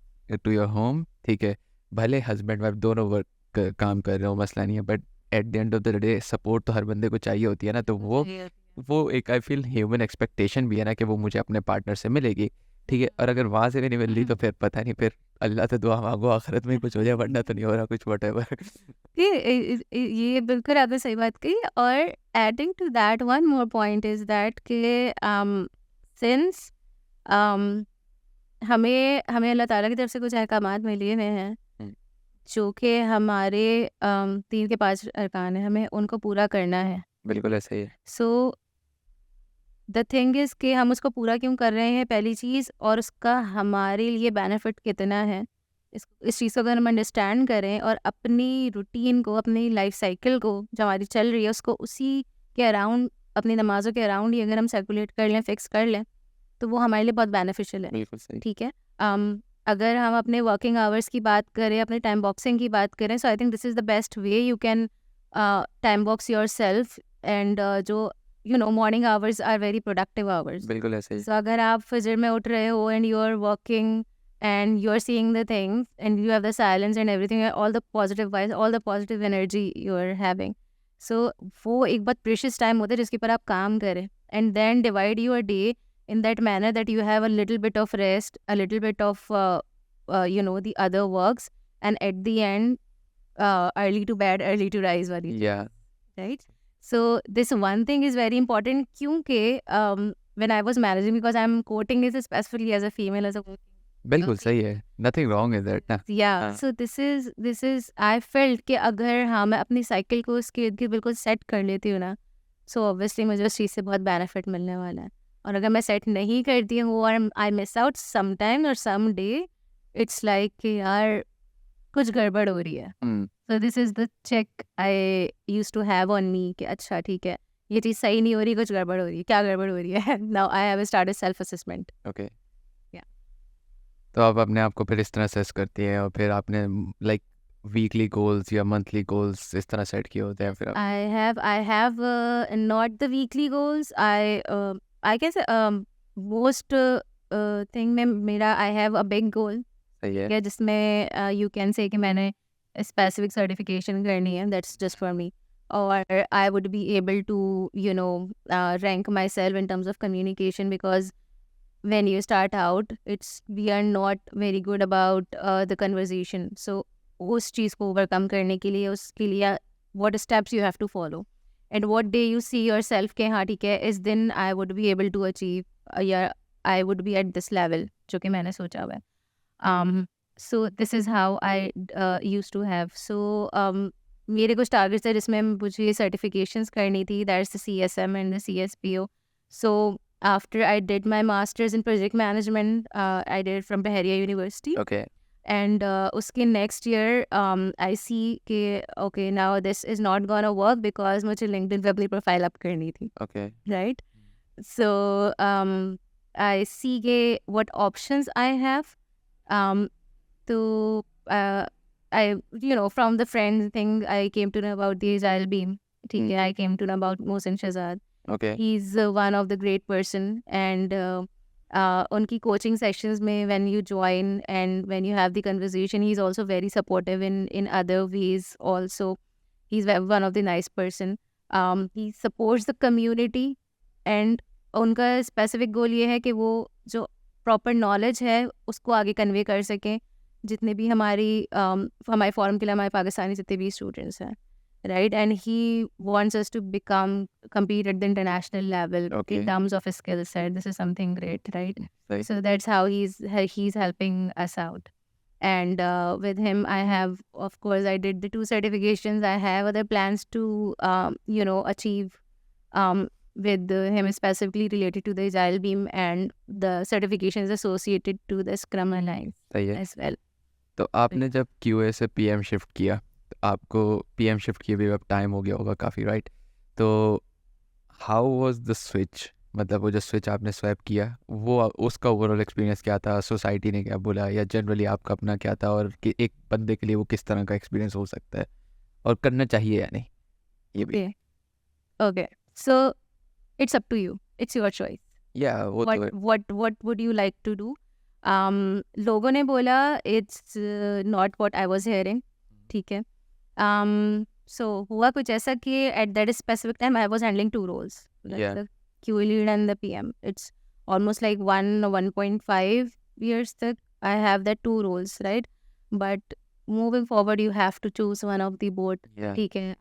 to your home, ठीक है भले हस्बैंड वाइफ दोनों वर्क काम कर रहे हो मसला नहीं है, but at the end of the day support तो हर बंदे को चाहिए होती है ना. तो वो एक आई फील ह्यूमन एक्सपेक्टेशन भी है ना कि वो मुझे अपने पार्टनर से मिलेगी. ठीक है, और अगर वहाँ से भी नहीं मिल रही तो फिर पता नहीं, फिर अल्लाह से दुआ मांगो आखिरत में कुछ हो जाए, वरना तो नहीं हो रहा कुछ वट एवर. ये बिल्कुल आपने सही बात कही. और adding to that one more point is that कि सिंस हमें अल्लाह ताला की तरफ से कुछ अहकामात मिले हुए हैं जो कि हमारे 3 के 5 अरकान है, हमें उनको पूरा करना है. बिल्कुल ऐसा ही है. सो द थिंग इज़ कि हम उसको पूरा क्यों कर रहे हैं पहली चीज़, और उसका हमारे लिए बेनिफिट कितना है, इस चीज़ को अगर हम अंडरस्टैंड करें और अपनी रूटीन को, अपनी लाइफ साइकिल को जो हमारी चल रही है उसको उसी के अराउंड, अपनी नमाज़ों के अराउंड ही अगर हम सर्कुलेट कर लें, फिक्स कर लें, तो वो हमारे लिए बहुत बेनिफिशियल है. बिल्कुल सही. ठीक है. अगर हम अपने वर्किंग आवर्स की बात करें, अपने टाइम बॉक्सिंग की बात करें, so I think this is the best way you can time box your self. And जो morning hours are very productive hours. बिल्कुल ऐसे ही. सो अगर आप फजर में उठ रहे हो and you are working and you are seeing the things and you have the silence and everything, all the positive vibes, all the positive energy you are having, so वो एक बहुत प्रेशियस टाइम होता है जिसके ऊपर आप काम करें. And then divide your day in that manner that you have a little bit of rest, a little bit of the other works, and at the end early to bed, early to rise wali. Yeah. Right? So this one thing is very important kyunki when I was managing, because I'm quoting this specifically as a female, as a बिल्कुल सही है. Nothing wrong with that ना. yeah. So this is I felt कि अगर हाँ मैं अपनी cycle को उसके इर्द गिर्द बिल्कुल सेट कर लेती हूँ ना, so obviously मुझे उस चीज़ से बहुत बेनिफिट मिलने वाला है. और अगर मैं सेट नहीं करती हूँ और I miss out some time और सम डे, इट्स लाइक कि यार कुछ गड़बड़ हो रही है. So this is the check I use to have on me कि अच्छा ठीक है ये चीज़ सही नहीं हो रही, कुछ गड़बड़ हो रही है, क्या गड़बड़ हो रही है? Now I have started self assessment. Okay. Yeah. तो आप अपने आप को फिर इस तरह असेस करती हैं और फिर आपने लाइक वीकली गोल्स या मंथली गोल्स इस तरह सेट किए होते हैं फिर आप? I have not the weekly goals. I guess most thing में मेरा I have a big goal. सही है। ठीक है, जिसमें you can say कि मैंने specific certification करनी है. That's just for me. Or I would be able to rank myself in terms of communication, because when you start out, we are not very good about the conversation. So उस चीज़ को overcome करने के लिए, उसके लिए what steps you have to follow, and what day you see yourself के हाँ ठीक है, इस दिन I would be able to achieve या I would be at this level जो कि मैंने सोचा हुआ है. So this is how I used to have. So मेरे कुछ टारगेट्स थे जिसमें मुझे सर्टिफिकेशंस करनी थी. That's the CSM and the CSPO. So after I did my master's in project management, I did it from Bahariya University. Okay. And उसके next year I see कि okay, now this is not gonna work because मुझे LinkedIn पे अपनी profile up करनी थी, okay. right? So I see कि what options I have. So I from the friends thing I came to know about the Agile Beam. ठीक है, I came to know about Mohsin Shahzad. Okay. He's one of the great person, and उनकी coaching sessions में when you join and when you have the conversation, he's also very supportive in other ways also. He's one of the nice person. He supports the community, and उनका specific goal ये है कि वो जो proper knowledge है उसको आगे convey कर सकें जितने भी हमारे forum के लिए हमारे पाकिस्तानी जितने भी students हैं. Right, and he wants us to compete at the international level Okay. in terms of his skill set. This is something great, right? सही। So that's how he's helping us out. And with him, I have, of course, I did the 2 certifications. I have other plans to, achieve with him, specifically related to the Agile Beam and the certifications associated to the Scrum Alliance सही है। as well. तो आपने जब QA से PM shift किया, तो आपको PM shift किए भी अब टाइम हो गया होगा काफ़ी, राइट? तो हाउ वाज द स्विच, मतलब वो जो स्विच आपने स्वैप किया, वो उसका ओवरऑल एक्सपीरियंस क्या था, सोसाइटी ने क्या बोला, या जनरली आपका अपना क्या था, और कि एक बंदे के लिए वो किस तरह का एक्सपीरियंस हो सकता है और करना चाहिए या नहीं, ये भी? Okay. So it's up to you. It's your choice. या वो तो है। What would you like to do? लोगों ने बोला it's not what I was hearing. ठीक है. So हुआ कुछ ऐसा कि at that specific time I was handling 2 roles, like Yeah. the QA lead and the PM. It's almost like 1.5 years तक I have that 2 roles, right? But moving forward you have to choose one of the both. Yeah. ठीक है.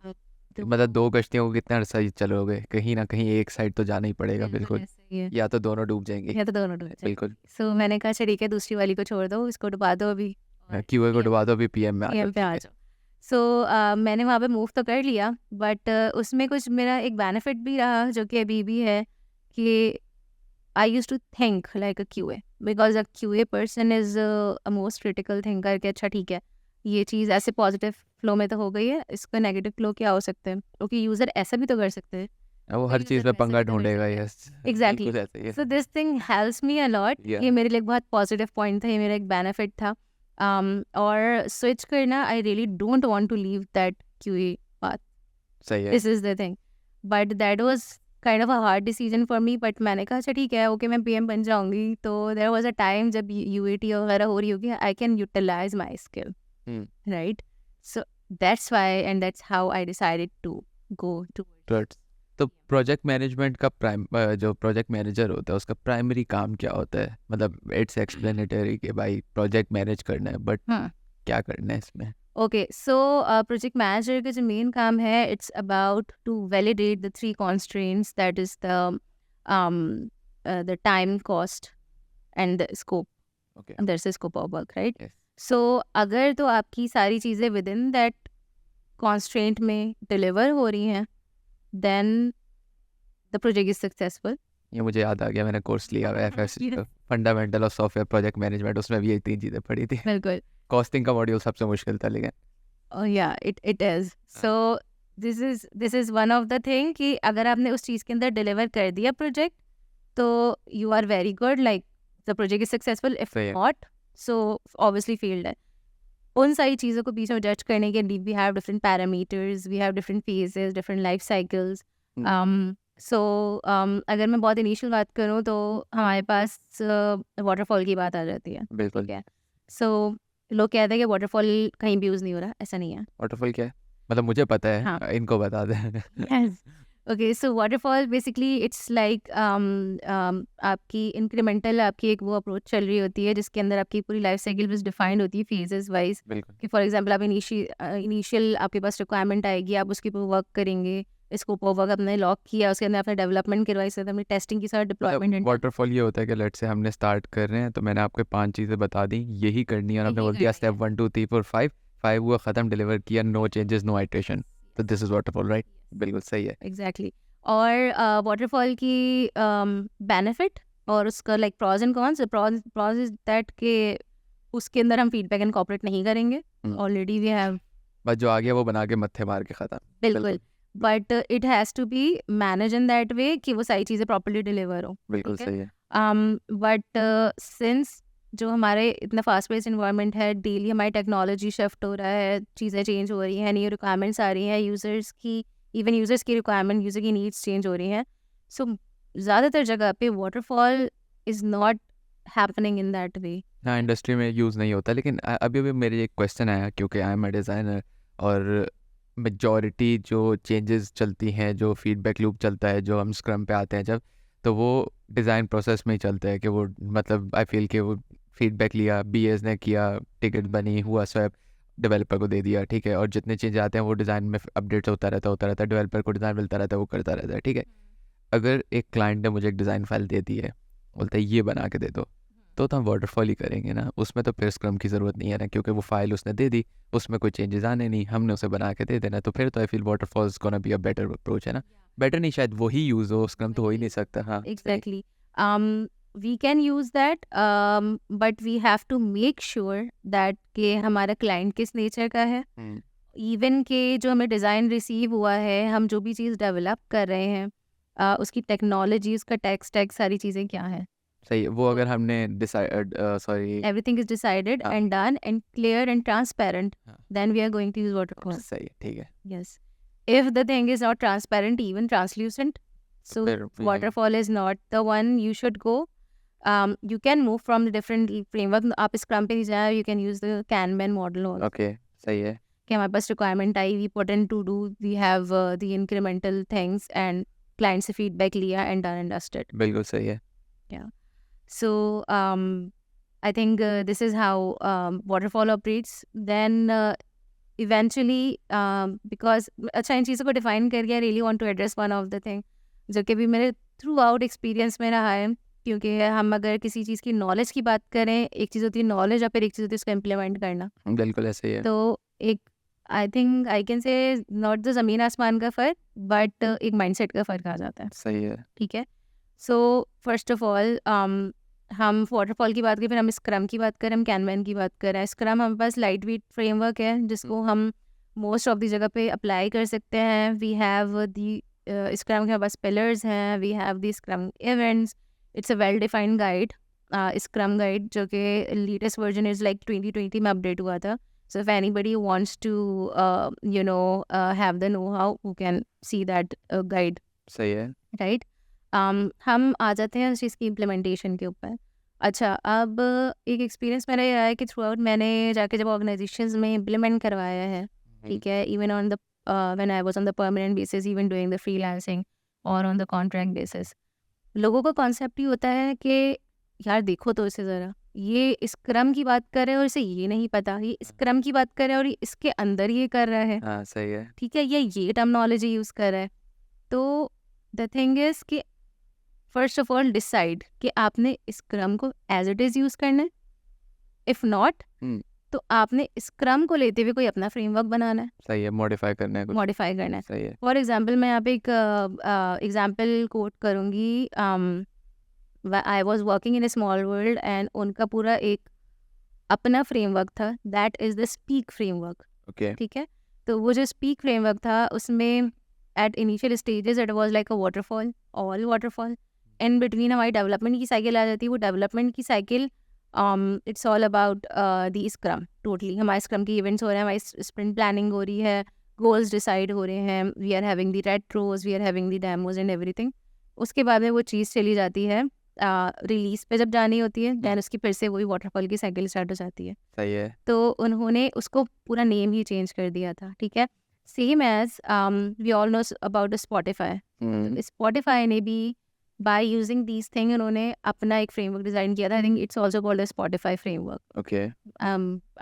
मतलब 2 कश्तियों को कितना अर्सा ही चलोगे, कहीं ना कहीं एक साइड तो जाना ही पड़ेगा, बिल्कुल, ऐसा ही है. या तो दोनों डूब जाएंगे। या तो दोनों डूब जाए. बिल्कुल। So मैंने कहा अच्छा ठीक है, दूसरी वाली को छोड़ दो, इसको डुबा दो अभी. QA को डुबा दो, अभी PM में आ PM पे जाओ। आ जाओ. सो मैंने वहाँ पे मूव तो कर लिया, बट उसमें कुछ मेरा एक बेनिफिट भी रहा जो कि अभी भी है कि I use to think like a QA, because a QA person is a most critical thinker कि अच्छा ठीक है ये चीज़ ऐसे पॉजिटिव फ्लो में तो हो गई है, इसका नेगेटिव फ्लो क्या हो सकता है, क्योंकि यूज़र ऐसा भी तो कर सकते हैं. वो हर चीज़ में पंगा ढूंढेगा। Yes, Exactly. बिल्कुल ऐसा ही है। So this thing helps me a lot. Yeah. ये मेरे लिए एक बहुत पॉजिटिव पॉइंट था, ये मेरा एक बेनिफिट था. और स्विच करना, I really don't want to leave that QA path. सही है। This is the thing, but that was kind of a hard decision for me. But मैंने कहा अच्छा ठीक है, ओके मैं PM बन जाऊंगी. तो देयर वाज अ टाइम जब UAT वगैरह हो रही होगी, I can utilise my skill, right? So that's why and that's how I decided to go to. तो प्रोजेक्ट मैनेजमेंट का जो प्रोजेक्ट मैनेजर होता है उसका प्राइमरी काम क्या होता है? मतलब इट्स एक्सप्लेनेटरी कि भाई प्रोजेक्ट मैनेज करना है, बट क्या करना है इसमें? Okay, so project manager का जो main काम है, it's about to validate the 3 constraints, that is the time, cost and the scope. Okay. And there's a scope of work, right? Yes. So अगर तो आपकी सारी चीज़ें within that constraint में deliver हो रही हैं, then the project is successful. ये मुझे याद आ गया, मैंने कोर्स लिया हुआ है FS fundamental of software project management, उसमें भी ये 3 चीज़ें पढ़ी थी। बिल्कुल. कॉस्टिंग का मॉड्यूल सबसे मुश्किल था, लेकिन Oh yeah, it is. So this is one of the thing कि अगर आपने उस चीज़ के अंदर डिलीवर कर दिया प्रोजेक्ट तो you are very good, like the project is successful. If सही है. नॉट सो ऑब्वियसली फेल्ड है. उन सारी चीज़ों को बीच में जज करने के लिए we have different parameters, we have different phases, different life cycles. So अगर मैं बहुत इनिशियल बात करूँ तो हमारे पास वाटरफॉल की बात आ जाती है. बिल्कुल. ठीक है. सो लोग कहते हैं कि वाटरफॉल कहीं भी यूज़ नहीं हो रहा. ऐसा नहीं है. वाटरफॉल क्या है? मतलब मुझे पता है, हाँ. इनको बता दें. Yes. Okay, so waterfall basically it's like आपकी इंक्रीमेंटल आपकी एक वो अप्रोच चल रही होती है जिसके अंदर आपकी पूरी लाइफ साइकिल बस डिफाइंड होती है फेजेस वाइज. बिल्कुल. कि फॉर एग्जांपल आप इनिशियल आपके पास रिक्वायरमेंट आएगी, आप उसके ऊपर वर्क करेंगे, स्कोप ऑफ वर्क आपने लॉक किया, उसके अंदर आपने डेवलपमेंट करवाई, उसके अंदर आपने टेस्टिंग की, सारा डिप्लॉयमेंट. वाटरफॉल ये होता है कि लेट से हमने स्टार्ट कर रहे हैं तो मैंने आपको 5 चीज़ें बता दी, यही करनी है, और आपने यही बोल दिया करनी है. स्टेप 1 2 3 4 5 हुआ ख़त्म, डिलीवर किया, नो चेंजेस, नो आइट्रेशन. तो दिस इज़ वाटरफॉल, राइट? बिल्कुल सही है. एग्जैक्टली. और वाटरफॉल की बेनिफिट और उसका like pros and cons. Pros is that के उसके अंदर हम फीडबैक इनकॉर्पोरेट नहीं करेंगे. ऑलरेडी वी हैव बस जो आ गया वो बना के मत्थे मार के ख़त्म. बिल्कुल. But it has to be manage in that way कि वो सारी चीज़ें प्रॉपर्ली डिलीवर हो. बिल्कुल ठीक है. सही है. बट सिंस जो हमारे इतना फास्ट पेस इन्वायरमेंट है, डेली हमारी टेक्नोलॉजी शिफ्ट हो रहा है, चीज़ें चेंज हो रही हैं, न्यू रिक्वायरमेंट्स आ रही हैं, यूज़र्स की इवन यूज़र्स की रिक्वायरमेंट, यूज़र की नीड्स चेंज हो रही हैं. सो ज़्यादातर जगह पे waterfall is not happening in that वे. हाँ, इंडस्ट्री में यूज़ नहीं होता, लेकिन अभी अभी मेरे एक क्वेश्चन आया क्योंकि आई एम अ डिज़ाइनर, और मेजॉरिटी जो चेंजेस चलती हैं, जो फीडबैक लूप चलता है, जो हम स्क्रम पे आते हैं जब, तो वो डिज़ाइन प्रोसेस में ही चलता है कि वो मतलब आई फील कि वो फीडबैक लिया, बीएस ने किया, टिकट बनी, हुआ स्वैप, डेवलपर को दे दिया, ठीक है, और जितने चेंज आते हैं वो डिज़ाइन में अपडेट्स होता रहता है, डेवलपर को डिज़ाइन मिलता रहता है, वो करता रहता है, ठीक है. अगर एक क्लाइंट ने मुझे एक डिज़ाइन फाइल दे दी है, बोलता है ये बना के दे दो, तो हम वाटरफॉल ही करेंगे ना, उसमें तो फिर स्क्रम की ज़रूरत नहीं है ना, क्योंकि वो फाइल उसने दे दी, उसमें कोई चेंजेस आने नहीं, हमने उसे बना के दे देना, तो फिर तो I feel waterfall is gonna be a better approach, है ना. बेटर नहीं, शायद वही यूज़ हो, स्क्रम तो हो ही नहीं सकता. हाँ, सही. Exactly. We can use that, but we have to make sure that कि हमारा क्लाइंट किस नेचर का है. इवन के जो हमें डिज़ाइन रिसीव हुआ है, हम जो भी चीज़ डेवलप कर रहे हैं, उसकी टेक्नोलॉजी, उसका टेक स्टैक, सारी चीज़ें क्या हैं. सही है. वो अगर हमने decide sorry Everything is decided हाँ. and done and clear and transparent, हाँ. then we are going to use waterfall. सही है, ठीक है. Yes. If the thing is not transparent, even translucent, so फिर waterfall is not the one you should go. You can move from the different framework. आप Scrum पे नहीं जाए, you can use the Kanban model also. Okay, सही है. कि हमारे पास रिक्वायरमेंट आई, we put in to do, we have the incremental things and client से feedback लिया and done and dusted. बिल्कुल सही है. So I think this is how waterfall operates. Then eventually because अच्छा इन चीज़ों को define करके I really want to address one of the thing जो कि भी मेरे throughout experience में रहा है, क्योंकि हम अगर किसी चीज़ की नॉलेज की बात करें, एक चीज़ होती है नॉलेज और फिर एक चीज़ होती है उसको इम्प्लीमेंट करना. बिल्कुल ऐसे ही है. तो एक I think I can say not the ज़मीन आसमान का फ़र्क, बट एक माइंडसेट का फ़र्क आ जाता है. सही है. ठीक है. सो फर्स्ट ऑफ ऑल हम वाटरफॉल की बात करें, फिर हम स्क्रम की बात करें, हम कैनवैन की बात करें. स्क्रम हमारे पास लाइट वेट फ्रेमवर्क है जिसको हम मोस्ट ऑफ द जगह पे अप्लाई कर सकते हैं. वी हैव दी स्क्रम के हमारे पास पिलर्स हैं, we have the scrum events. It's a well defined guide, scrum guide, जो कि लेटेस्ट वर्जन इज़ लाइक 2020 में अपडेट हुआ था. So if anybody wants to have the know-how, who can see that guide. सही है. Right. हम आ जाते हैं उस चीज़ की इम्प्लीमेंटेशन के ऊपर. अच्छा, अब एक एक्सपीरियंस मेरा ये रहा है कि थ्रू आउट मैंने जाके जब ऑर्गेनाइजेशंस में इम्प्लीमेंट करवाया है, ठीक है, even on the when I was on the permanent basis, even doing the freelancing और ऑन द कॉन्ट्रैक्ट बेसिस, लोगों का कॉन्सेप्ट ही होता है कि यार देखो तो इसे ज़रा, ये स्क्रम की बात कर रहे हैं और इसे ये नहीं पता, ये स्क्रम की बात कर रहे हैं और ये इसके अंदर ये कर रहा है. हाँ, सही है. ठीक है, ये टर्मिनोलॉजी यूज़ कर रहा है. तो द थिंग इज़ कि फर्स्ट ऑफ ऑल डिसाइड कि आपने स्क्रम को एज इट इज़ यूज़ करना है. इफ़ नॉट तो आपने स्क्रम को लेते हुए कोई अपना फ्रेमवर्क बनाना है. सही है. मॉडिफाई करना है कुछ. मॉडिफाई करना है. सही है. फॉर एग्जाम्पल मैं यहाँ पे एक एग्जाम्पल कोट करूँगी. I was working in A small world and उनका पूरा एक अपना फ्रेमवर्क था, that is the speak framework. Okay. ठीक है. तो वो जो स्पीक फ्रेमवर्क था उसमें at initial stages it was like a waterfall, all waterfall. In between हमारी डेवलपमेंट की साइकिल आ जाती है। वो डेवलपमेंट की cycle it's all about the scrum. Totally हमारे स्क्रम के इवेंट्स हो रहे हैं, हमारी स्प्रिंट प्लानिंग हो रही है, गोल्स डिसाइड हो रहे हैं, we are having the retros, we are having the demos and everything. उसके बाद में वो चीज़ चली जाती है रिलीज पे जब जानी होती है, दैन उसकी फिर से वही वाटरफॉल की साइकिल स्टार्ट हो जाती है। सही है। तो उन्होंने उसको पूरा नेम ही चेंज कर दिया था, ठीक है। Same as we all know about Spotify. Spotify ने भी बाय यूजिंग दीज थिंग उन्होंने अपना एक फ्रेमवर्क डिजाइन किया था। I think it's also called Spotify framework. Okay. I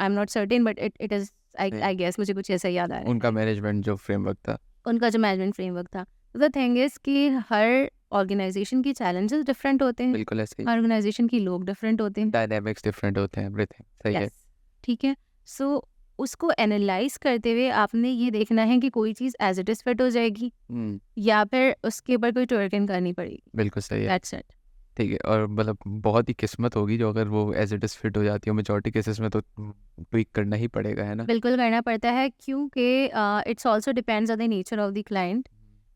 am not certain but it is I guess, मुझे कुछ ऐसा याद आ रहा है। उनका मैनेजमेंट जो फ्रेमवर्क था। उनका जो मैनेजमेंट फ्रेमवर्क था। द थिंग इज कि हर ऑर्गेनाइजेशन की चैलेंजेस डिफरेंट होते हैं, बिल्कुल ऐसे ही। हर ऑर्गेनाइजेशन की लोग डिफरेंट होते हैं। डायनामिक्स डिफरेंट होते हैं, एवरीथिंग। सही है। यस, ठीक है। सो उसको एनालाइज करते हुए आपने ये देखना है कि कोई चीज़ एज इट इज़ फिट हो जाएगी या फिर उसके ऊपर कोई ट्वर्किंग करनी पड़ेगी। बिल्कुल सही है। That's it. ठीक है। और मतलब बहुत ही किस्मत होगी जो अगर वो एज इट इज़ फिट हो जाती है। मेजॉरिटी केसेस में तो ट्वीक करना ही पड़ेगा, है ना? बिल्कुल करना पड़ता है, क्योंकि it's also depends on the nature of the client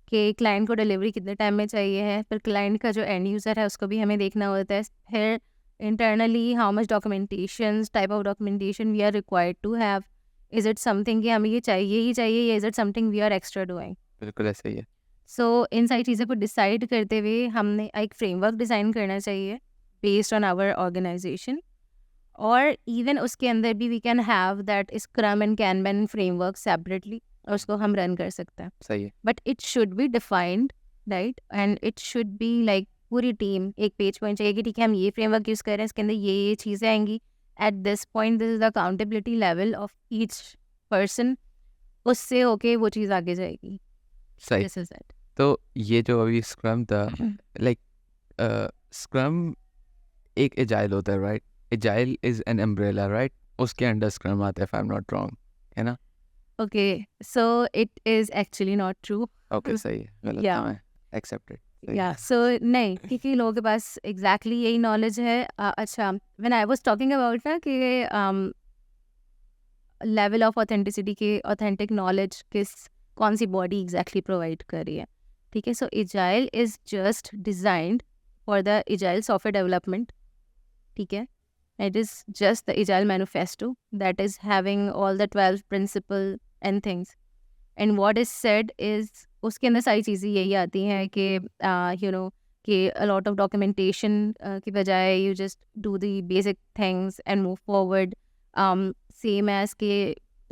कि क्लाइंट को डिलीवरी कितने टाइम में चाहिए है। फिर क्लाइंट का जो एंड यूज़र है उसको भी हमें देखना होता है। फिर internally how much documentation, type of documentation we are required to have. Is it something कि हमें ये चाहिए ही चाहिए या is it something we are extra doing. बिल्कुल ऐसे ही है। सो इन सारी चीज़ों को डिसाइड करते हुए हमने एक फ्रेमवर्क डिज़ाइन करना चाहिए बेस्ड ऑन आवर ऑर्गेनाइजेशन। और इवन उसके अंदर भी we can have that scrum and kanban framework separately, और उसको हम रन कर सकते हैं। सही है। But it should be defined, right, and it should be like पूरी टीम एक पेज पॉइंट चाहिए कि ठीक है हम ये फ्रेमवर्क यूज़ कर रहे हैं, इसके अंदर ये चीज़ें आएंगी। At this point this is the accountability level of each person, उससे होके वो चीज़ आगे जाएगी। सही। This is it. तो ये जो अभी स्क्रम था, लाइक स्क्रम एक एजाइल होता है, right? Agile is an umbrella, right? उसके अंडर स्क्रम आता है, if I am not wrong, है ना? Okay, so it is actually not true. Okay, सही है। गलत Yeah. था मैं। एक्सेप्टेड। या सो नहीं, क्योंकि लोगों के पास एग्जैक्टली यही नॉलेज है। अच्छा, when I was talking about ना कि लेवल ऑफ ऑथेंटिसिटी के ऑथेंटिक नॉलेज कौन सी बॉडी एग्जैक्टली प्रोवाइड कर रही है, ठीक है। So agile is just designed for the agile software development, ठीक है। It is just the agile manifesto that is having all the 12 principle and things, and what is said is उसके अंदर सारी चीज़ें यही आती हैं कि यू नो कि अ लॉट ऑफ डॉक्यूमेंटेशन की बजाय you just do the basic things and move forward. Same as के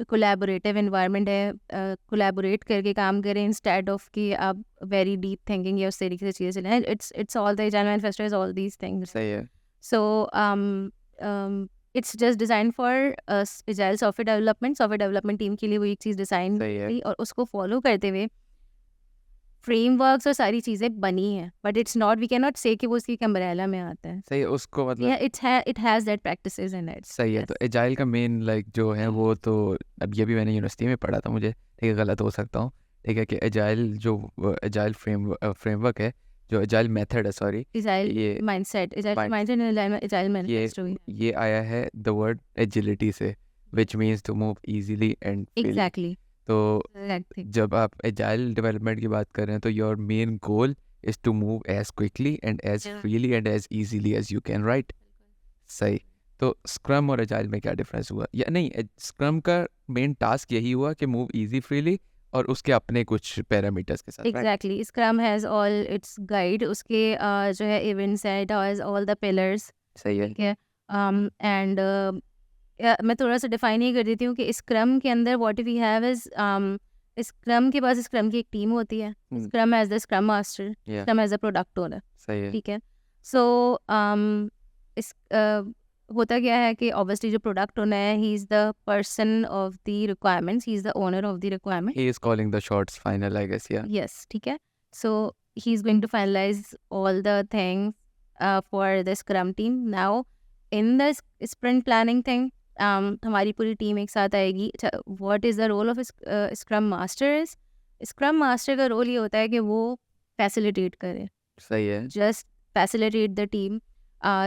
कोलैबोरेटिव इन्वायरमेंट है, कोलैबोरेट करके काम करें इंस्टेड ऑफ कि आप वेरी डीप थिंकिंग या उस तरीके से चीज़ें चलें। It's all the agile manifesto is all these things. सही है। So it's just designed for agile software development team के लिए वो एक चीज़ डिज़ाइन सही है। की और उसको फॉलो करते हुए फ्रेमवर्क्स और सारी चीज़ें बनी हैं। But it's not, we can not say कि वो उसकी अम्ब्रेला में आता है। सही है। उसको मतलब it has that practices in it. सही है। तो एजाइल का मेन लाइक जो है वो तो अब ये भी मैंने यूनिवर्सिटी में पढ़ा था, मुझे ठीक है गलत हो सकता हूँ, ठीक है, कि एजाइल जो एजाइल फ्रेमवर्क है, जो एजाइल मेथड है, सॉरी, एजाइल ये mindset, agile Mind- mindset, agile manifesto. ये आया है द वर्ड एजिलिटी से, which means to move easily and freely. Exactly, तो एग्जैक्टली। जब आप एजाइल डेवलपमेंट की बात कर रहे हैं तो your main goal is to move as quickly and as Yeah. Freely and as easily as you can, right? सही। तो स्क्रम और एजाइल में क्या डिफरेंस हुआ? या नहीं, स्क्रम का मेन टास्क यही हुआ कि मूव इजी फ्रीली और उसके अपने कुछ पैरामीटर्स के साथ, right? Exactly, scrum has all it's guide, उसके जो है इवेंट्स है, it has all the pillars, सही है। ठीक है। एंड मैं थोड़ा सा डिफाइन ही कर देती हूँ कि स्क्रम के अंदर what we have is scrum के पास स्क्रम की एक टीम होती है। Scrum as the scrum master, Yeah. Scrum as the product owner, सही है। ठीक है। सो इस होता क्या है कि ऑब्वियसली जो प्रोडक्ट ओनर है, he is the person of the requirements, he is the owner of the requirement. He is calling the shots final, I guess, yeah. Yes, ठीक है। So he's going to finalize all the things for the Scrum team. Now, in the sprint planning thing, हमारी पूरी team एक साथ आएगी। What is the role of Scrum Master is? Scrum Master का role ये होता है कि वो facilitate करे, सही है। just facilitate the team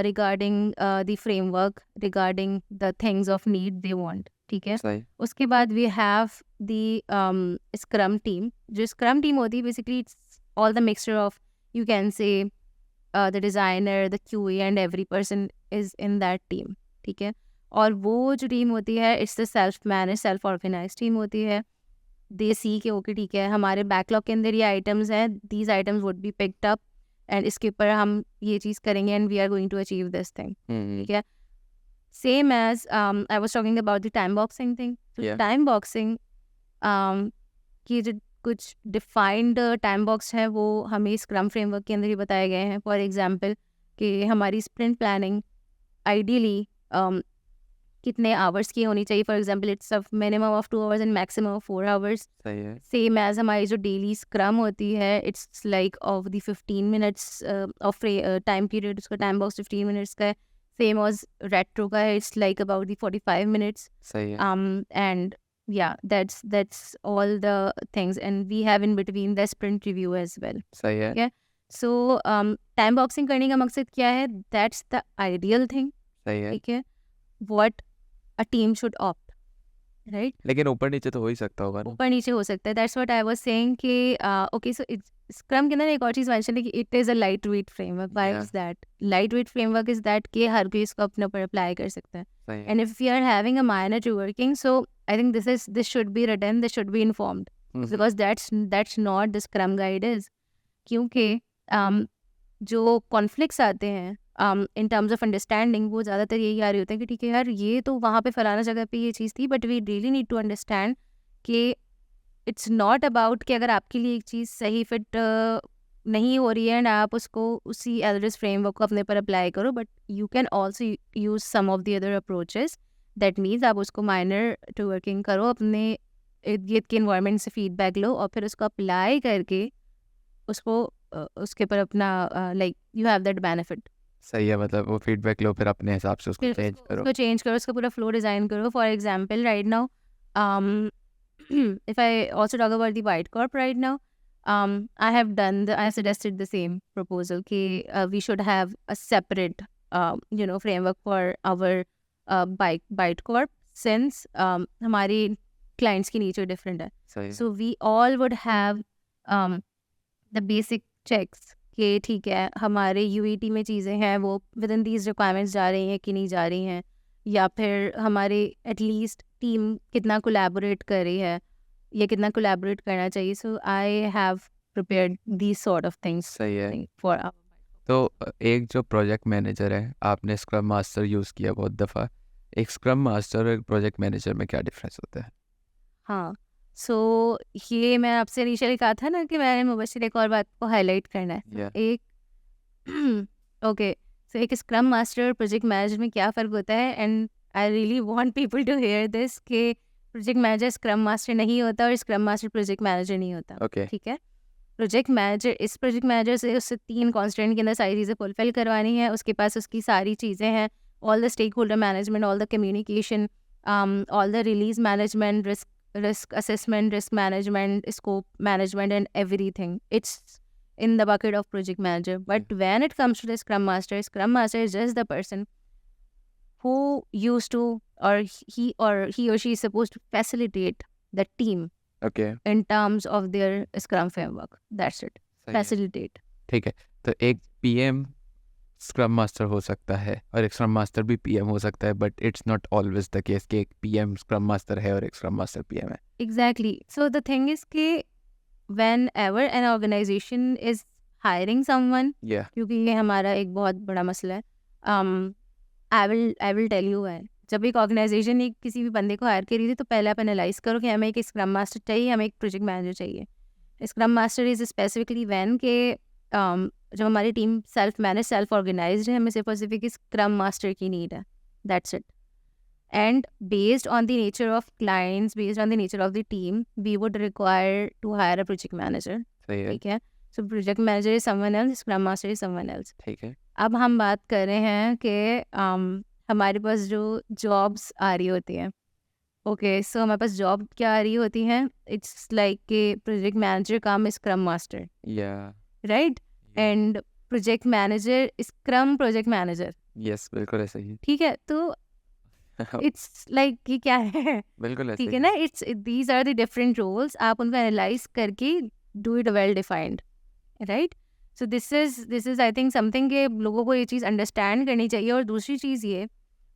regarding the framework, regarding the things of need they want, ठीक है। सही उसके बाद we have the scrum team. जो स्क्रम टीम होती है basically it's all the mixture of, you can say the designer, the QA and every person is in that team, ठीक है। और वो जो टीम होती है it's the self manage self organise team होती है। दे सी के ओके ठीक है, हमारे बैकलॉग के अंदर ये आइटम्स हैं, these items would be picked up and इसके ऊपर हम ये चीज़ करेंगे and we are going to achieve this thing, ठीक है। Same as I was talking about the time boxing thing. So Yeah. time boxing की जो कुछ डिफाइंड टाइम बॉक्स है वो हमें स्क्रम फ्रेमवर्क के अंदर ही बताए गए हैं। फॉर एग्जांपल कि हमारी स्प्रिंट प्लानिंग आइडियली कितने आवर्स की होनी चाहिए। For example it's minimum of 2 hours and maximum of 4 hours. सही है सेम एज हमारी जो डेली स्क्रम होती है it's like of the 15 minutes of time period, उसका टाइम बॉक्स 15 मिनट्स का है। सेम एज रेट्रो का है, it's like about the 45 minutes. सही है And yeah, that's all the things, and we have in between the sprint review as well. सही है Okay, so time boxing करने का मकसद क्या है? That's the ideal thing, सही है ठीक है, what a team should opt, right? लेकिन ऊपर नीचे तो हो ही सकता होगा ना ऊपर नीचे हो सकता है। That's what I was saying कि ओके, सो स्क्रम के अंदर एक और चीज़ मेंशन है कि it is a light weight framework. Why Yeah. Is that light weight framework? Is that कि हर कोई इसको अपने ऊपर अप्लाई कर सकता है। सही है And if we are having a minor to working, so I think this should be written, this should be informed, because that's not the Scrum guide is. क्योंकि जो कॉन्फ्लिक्ट्स आते हैं इन टर्म्स ऑफ अंडरस्टैंडिंग वो ज़्यादातर यही आ रहे होते हैं कि ठीक है यार, ये तो वहाँ पे फलाना जगह पे ये चीज़ थी, but we really need to understand कि इट्स नॉट अबाउट कि अगर आपके लिए एक चीज़ सही फिट नहीं हो रही है एंड आप उसको उसी एल्ड्रेस फ्रेमवर्क को अपने पर अप्लाई करो, but you can also use some of the other approaches. That means आप उसको माइनर टू वर्किंग करो, अपने इर्द गिर्द के इन्वायरमेंट से फीडबैक लो और फिर उसको अप्लाई करके उसको उसके ऊपर अपना like you have that benefit. सही है मतलब वो फीडबैक लो फिर अपने हिसाब से उसको फिर चेंज करो उसको चेंज करो, उसका पूरा फ्लो डिज़ाइन करो। For example right now if I also talk about the White Corp right now, I have suggested the same proposal कि we should have a separate framework for our Byte Corp, since हमारी clients की nature different है। सही है So we all would have the basic checks कि ठीक है हमारे UET में चीज़ें हैं वो within these requirements जा रही हैं कि नहीं जा रही हैं, या फिर हमारे एटलीस्ट टीम कितना कोलैबोरेट कर रही है या कितना कोलैबोरेट करना चाहिए। So I have prepared these sort of things सही है फॉर तो एक जो प्रोजेक्ट मैनेजर है, आपने स्क्रम मास्टर यूज़ किया बहुत दफ़ा, एक स्क्रम मास्टर और एक प्रोजेक्ट मैनेजर में क्या डिफरेंस होता है? हाँ, सो ये मैं आपसे इनिशियली कहा था ना कि मैंने मुबशिर एक और बात को हाईलाइट करना है। या एक ओके, सो एक स्क्रम मास्टर और प्रोजेक्ट मैनेजर में क्या फ़र्क होता है, and I really want people to hear this कि प्रोजेक्ट मैनेजर स्क्रम मास्टर नहीं होता और स्क्रम मास्टर प्रोजेक्ट मैनेजर नहीं होता, ओके ठीक है। प्रोजेक्ट मैनेजर से उससे 3 कॉन्स्टेंट के अंदर सारी चीज़ें फुलफिल करवानी है, उसके पास उसकी सारी चीज़ें हैं, all the stakeholder management, all the communication, all the release management, risk assessment, risk management, scope management, and everything. It's in the bucket of project manager. But when it comes to the Scrum Master is just the person who used to, or he or she is supposed to facilitate the team okay in terms of their Scrum framework. That's it. सही है Facilitate. ठीक है तो एक PM scrum master हो सकता है और एक स्क्रम मास्टर भी पीएम हो सकता है, but it's not always the case कि एक पीएम स्क्रम मास्टर है और एक स्क्रम मास्टर पीएम है। Exactly. So the thing is कि whenever an organization is hiring someone, या क्योंकि ये हमारा एक बहुत बड़ा मसला है, I will tell you why. जब एक ऑर्गेनाइजेशन एक किसी भी बंदे को हायर करी थी तो पहले आप एनालाइज करो कि हमें एक स्क्रम मास्टर चाहिए, हमें एक प्रोजेक्ट मैनेजर चाहिए। Scrum master is specifically when के जब हमारी team self manage self organised है, हमें सिर्फ और सिर्फ एक स्क्रम मास्टर की नीड है, that's it. And based on the nature of clients, based on the nature of the team, we would require to hire a project manager, सही है ठीक है। So project manager is someone else, scrum master is someone else. ठीक है अब हम बात कर रहे हैं कि हमारे पास जो जॉब्स आ रही होती हैं, ओके, सो हमारे पास जॉब क्या आ रही होती हैं, इट्स लाइक के प्रोजेक्ट मैनेजर कम स्क्रम मास्टर, या right, and project manager scrum project manager, yes बिल्कुल ऐसा ही है। ठीक है। तो इट्स लाइक कि क्या है, बिल्कुल ऐसे ठीक ही है है। ना? It's these are the different roles, आप उनको एनालाइज करके do it well defined, right? So this is I think something के लोगों को ये चीज़ अंडरस्टैंड करनी चाहिए। और दूसरी चीज़ ये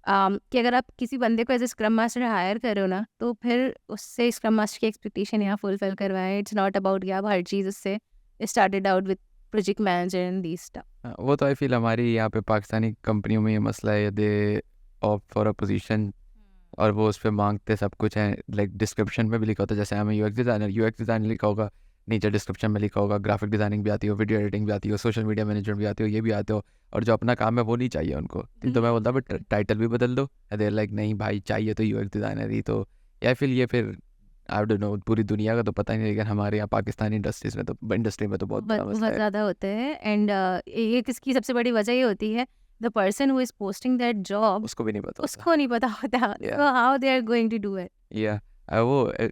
कि अगर आप किसी बंदे को एज ए स्क्रम मास्टर हायर करो ना, तो फिर उससे स्क्रम मास्टर की एक्सपेक्टेशन यहाँ फुलफिल करवाएं। इट्स नॉट अबाउट कि आप हर चीज़ उससे started out with project manager and the stuff. वो तो आई फील हमारी यहाँ पे पाकिस्तानी कंपनियों में ये मसला है, दे ऑप्ट फॉर अ पोजीशन और वो उस पर मांगते सब कुछ है, लाइक डिस्क्रिप्शन में भी लिखा होता है, जैसे हमें यूएक्स डिज़ाइनर लिखा होगा, नीचे डिस्क्रिप्शन में लिखा होगा ग्राफिक डिज़ाइनिंग भी आती हो, वीडियो एडिटिंग भी आती हो, सोशल मीडिया मैनेजमेंट भी आती हो, ये भी आते हो, और जो अपना काम है वो नहीं चाहिए उनको। तो मैं बोलता बट टाइटल भी बदल दो, देर लाइक नहीं भाई चाहिए तो यूएक्स डिज़ाइनर ही। तो या फिर आई डोंट नो, पूरी दुनिया का तो पता नहीं, लेकिन हमारे यहाँ पाकिस्तानी इंडस्ट्री में तो बहुत बड़ा मसला बहुत है। ज़्यादा होते हैं। एंड ये किसकी सबसे बड़ी वजह ये होती है, the person who is posting that job, उसको भी नहीं पता होता। उसको नहीं पता होता या so how they are going to do it। या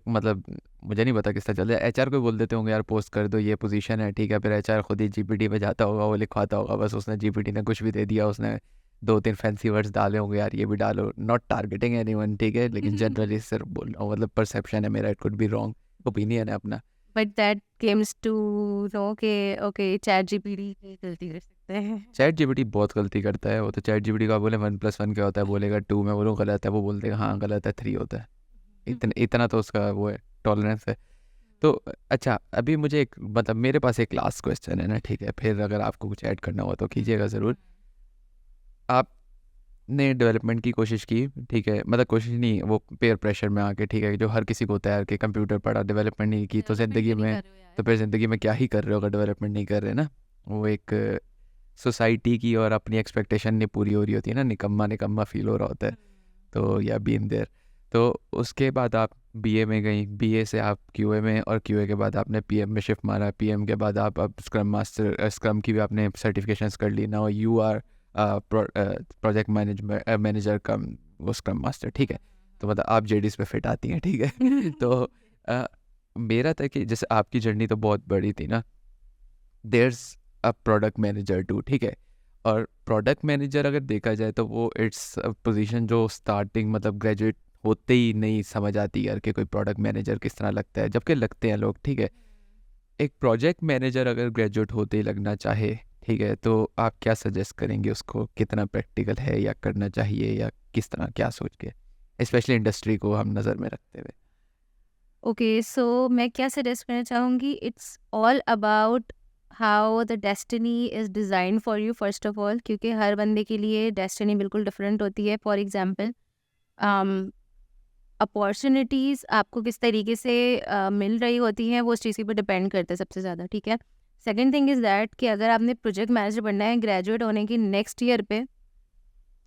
मतलब मुझे नहीं पता किस तरह चल रहा है, एचआर को बोल देते होंगे यार पोस्ट कर दो ये पोजीशन है, ठीक है, फिर एचआर खुद ही जीपीटी पे जाता होगा, वो लिखवाता होगा, बस उसने जीपीटी ने कुछ भी दे दिया, उसने 2-3 फैंसी वर्ड्स डाले होंगे यार ये भी डालो, नॉट टारगेटिंग एनीवन, ठीक है, लेकिन जनरली सिर्फ बोल रहा हूँ, मतलब परसेप्शन है मेरा, it could be wrong, opinion है अपना। But that comes to know के ओके चैट जीपीटी गलती कर सकते हैं। चैट जीपीटी बहुत गलती करता है, वो तो चैट जीपीटी का बोले 1+1 क्या होता है, बोलेगा 2, मैं बोलूँ गलत है, वो बोल देगा हाँ गलत है 3 होता है। इतना तो उसका वो है, टॉलरेंस है। तो अच्छा, अभी मुझे एक मतलब मेरे पास एक लास्ट क्वेश्चन है ना, ठीक है, फिर अगर आपको कुछ ऐड करना हो तो कीजिएगा ज़रूर। आपने डेवलपमेंट की कोशिश की, ठीक है, मतलब कोशिश नहीं, वो पेयर प्रेशर में आके, ठीक है, जो हर किसी को होता है यार कि कंप्यूटर पढ़ा डेवलपमेंट नहीं की, तो ज़िंदगी में तो फिर ज़िंदगी में क्या ही कर रहे हो अगर डेवलपमेंट नहीं कर रहे ना। वो एक सोसाइटी की और अपनी एक्सपेक्टेशन नहीं पूरी हो रही होती है ना, निकम्मा फील हो रहा होता है। तो या बीन देयर, तो उसके बाद आप बीए में गई, बीए से आप क्यूए में, और क्यूए के बाद आपने पीएम में शिफ्ट मारा, पीएम के बाद आप अब स्क्रम की भी आपने सर्टिफिकेशंस कर ली, now you are project manager cum वो स्क्रम मास्टर, ठीक है। तो मतलब आप जेडीज पे फिट आती हैं, ठीक है। तो अ, मेरा था कि जैसे आपकी जर्नी तो बहुत बड़ी थी ना, there's a product manager too, ठीक है, और प्रोडक्ट मैनेजर अगर देखा जाए तो वो इट्स पोजीशन जो स्टार्टिंग मतलब ग्रेजुएट होते ही नहीं समझ आती यार कि कोई प्रोडक्ट मैनेजर किस तरह लगता है, जबकि लगते हैं लोग, ठीक है। एक प्रोजेक्ट मैनेजर अगर ग्रेजुएट होते ही लगना चाहे, ठीक है, तो आप क्या सजेस्ट करेंगे उसको, कितना प्रैक्टिकल है या करना चाहिए, या किस तरह, क्या सोच के, स्पेशली इंडस्ट्री को हम नज़र में रखते हुए। ओके सो मैं क्या सजेस्ट करना चाहूँगी, it's all about how the destiny is design for you first of all, क्योंकि हर बंदे के लिए डेस्टिनी बिल्कुल डिफरेंट होती है। फॉर एग्जांपल अपॉर्चुनिटीज़ आपको किस तरीके से मिल रही होती हैं, वो उस चीज़ के ऊपर डिपेंड करता है सबसे ज़्यादा, ठीक है। सेकंड थिंग इज़ दैट कि अगर आपने प्रोजेक्ट मैनेजर बनना है ग्रेजुएट होने की नेक्स्ट ईयर पे,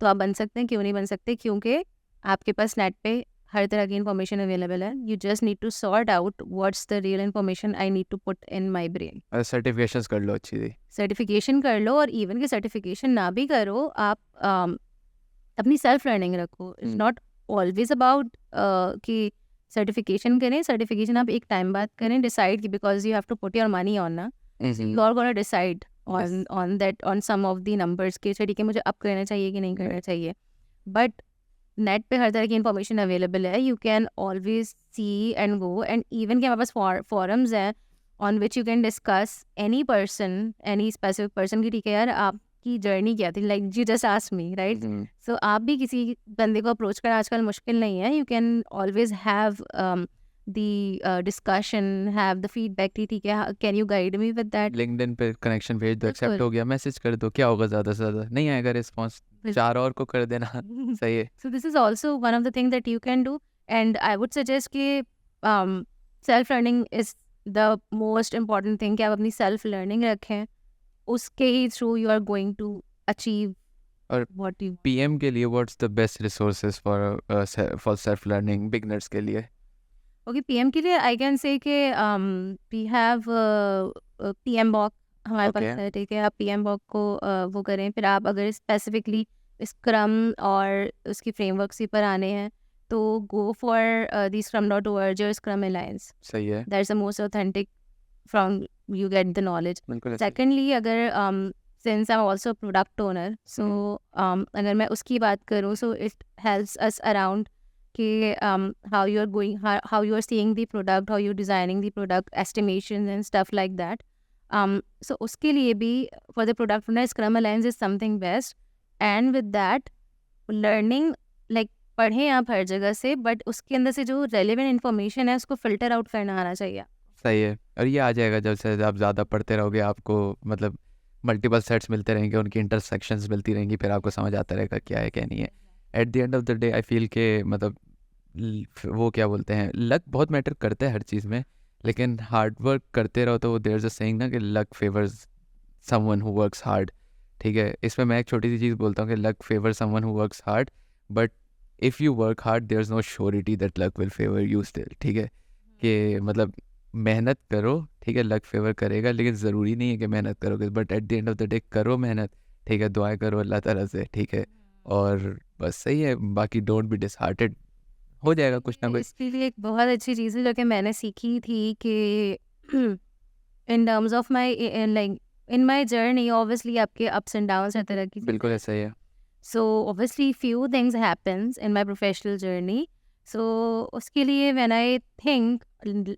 तो आप बन सकते हैं, क्यों नहीं बन सकते, क्योंकि आपके पास नेट पे हर तरह की इन्फॉर्मेशन अवेलेबल है। You just need to sort out what's the real information I need to put in my brain. Certifications कर लो अच्छी सी। सर्टिफिकेशन कर लो, और इवन कि सर्टिफिकेशन ना भी करो, आप अपनी सेल्फ लर्निंग रखो। इट्स नॉट ऑलवेज अबाउट कि सर्टिफिकेशन करें, सर्टिफिकेशन आप एक टाइम बाद करें, decide, because you have to put your money on ना, you are gonna decide on that, on some of the numbers के, ठीक है, मुझे अब करना चाहिए कि नहीं करना चाहिए। बट नेट पे हर तरह की इन्फॉर्मेशन अवेलेबल है, you can always see and go, and even कि हमारे पास फॉरम्स हैं on which you can discuss any person, any specific person की, ठीक है यार आपकी जर्नी क्या थी, like you just asked me, right. So आप भी किसी बंदे को अप्रोच करना आजकल मुश्किल नहीं है, you can always have the discussion, have the feedback, ठीक है, can you guide me with that. LinkedIn पे कनेक्शन भेज दो, एक्सेप्ट बिल्कुल। हो गया, मैसेज कर दो, क्या होगा, ज़्यादा से ज़्यादा नहीं आएगा रिस्पॉन्स, 4 और को कर देना। सही है। So this is also one of the things that you can do, and I would suggest कि self learning is the most important thing, कि आप अपनी self learning रखें, उसके ही through you are going to achieve और what you want. PM के लिए what's the best resources for self learning beginners के लिए? Okay, PM के लिए I can say कि we have PM Box हमारे पास ओके। है, ठीक है, आप PM Box को वो करें। फिर आप अगर स्पेसिफिकली स्क्रम और उसकी फ्रेमवर्क्स पर आने हैं, तो गो फॉर दी scrum.org और स्क्रम अलायंस, सही है, that's the most authentic from you get the knowledge. बिल्कुल ऐसे। सेकेंडली, अगर since I'm also a product owner, so अगर मैं उसकी बात करूँ, so it helps us around कि how you are going, how you are seeing the product, how you are designing the product, estimations and stuff like that. So उसके लिए भी for the product owner, Scrum Alliance is something best, and with that learning, like पढ़ें आप हर जगह से, but उसके अंदर से जो रेलिवेंट इन्फॉर्मेशन है उसको फिल्टर आउट करना आना चाहिए। सही है। और ये आ जाएगा जब से आप ज़्यादा पढ़ते रहोगे, आपको मतलब मल्टीपल सेट्स मिलते रहेंगे, उनकी इंटरसेक्शंस मिलती रहेंगी, फिर आपको समझ आता रहेगा क्या है क्या नहीं है। Eight the end of the day I feel के मतलब वो क्या बोलते हैं, लक बहुत मैटर करता है हर चीज़ में, लेकिन हार्ड वर्क करते रहो तो देयर इज अ सेइंग ना कि luck favours someone who works hard. ठीक है, इसमें मैं एक छोटी सी चीज़ बोलता हूँ कि luck favour someone who works hard, but if you work hard there is no surety that luck will favour you still. ठीक है, कि मतलब मेहनत करो, ठीक है, लक फेवर करेगा, लेकिन ज़रूरी नहीं है कि मेहनत करोगे, but at the end of the day करो मेहनत, ठीक है, दुआएं करो अल्लाह ताला से, ठीक है, और बस सही है। बाकी डोंट बी डिसहार्टेड, हो जाएगा कुछ ना कुछ। इसके लिए एक बहुत अच्छी चीज़ है जो कि मैंने सीखी थी कि इन terms of my, like in my journey, obviously आपके अप्स एंड डाउन्स हर तरह की, बिल्कुल ऐसा ही है। so obviously few things happens in my professional journey, so उसके लिए when I think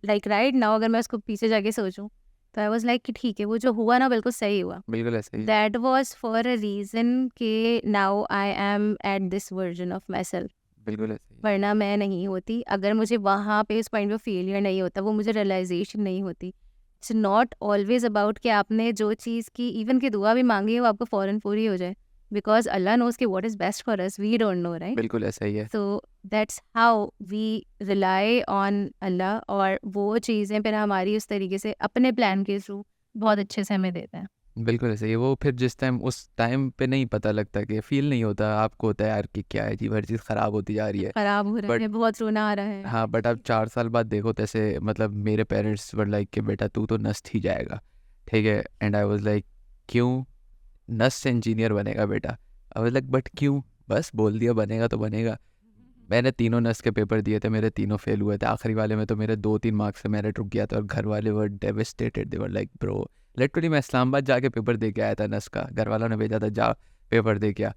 like right now, अगर मैं उसको पीछे जाके सोचूं तो I was like कि ठीक है, वो जो हुआ ना बिल्कुल सही हुआ, बिल्कुल ऐसा ही है। that was for a reason कि now I am at this version of myself, बिल्कुल ऐसा ही है। वरना मैं नहीं होती। अगर मुझे वहाँ पे उस पॉइंट पे फेलियर नहीं होता, वो मुझे रियलाइजेशन नहीं होती। इट्स नॉट ऑलवेज अबाउट कि आपने जो चीज़ की, इवन की दुआ भी मांगी है वो आपको फ़ौरन पूरी हो जाए, बिकॉज अल्लाह नोज कि what is best for us, we don't know, right? बिल्कुल ऐसा ही है। So that's how we rely on Allah, और वो चीज़ें फिर हमारी उस तरीके से अपने प्लान के थ्रू बहुत अच्छे से हमें देते हैं। बिल्कुल ऐसा ही है। वो फिर जिस टाइम उस टाइम पे नहीं पता लगता, कि फील नहीं होता, आपको होता है यार कि क्या है जी, हर चीज़ ख़राब होती जा रही है, ख़राब हो रहा बट है, बहुत रोना आ रहा है। हाँ, बट अब 4 साल बाद देखो, जैसे मतलब मेरे पेरेंट्स वर लाइक कि बेटा तू तो नस्ट ही जाएगा, ठीक है, एंड आई वाज लाइक क्यों? नस्ट इंजीनियर बनेगा बेटा। आई वाज लाइक बट क्यों? बस बोल दिया बनेगा तो बनेगा। मैंने तीनों नस्ट के पेपर दिए थे, मेरे तीनों फेल हुए थे, आखिरी वाले में तो मेरे 2-3 मार्क्स से मेरिट रुक गया था, और घर वाले were devastated, they were like bro, literally मैं इस्लामाबाद जाके पेपर दे के आया था नस्ट का, घर वालों ने भेजा था जा पेपर दे के आ,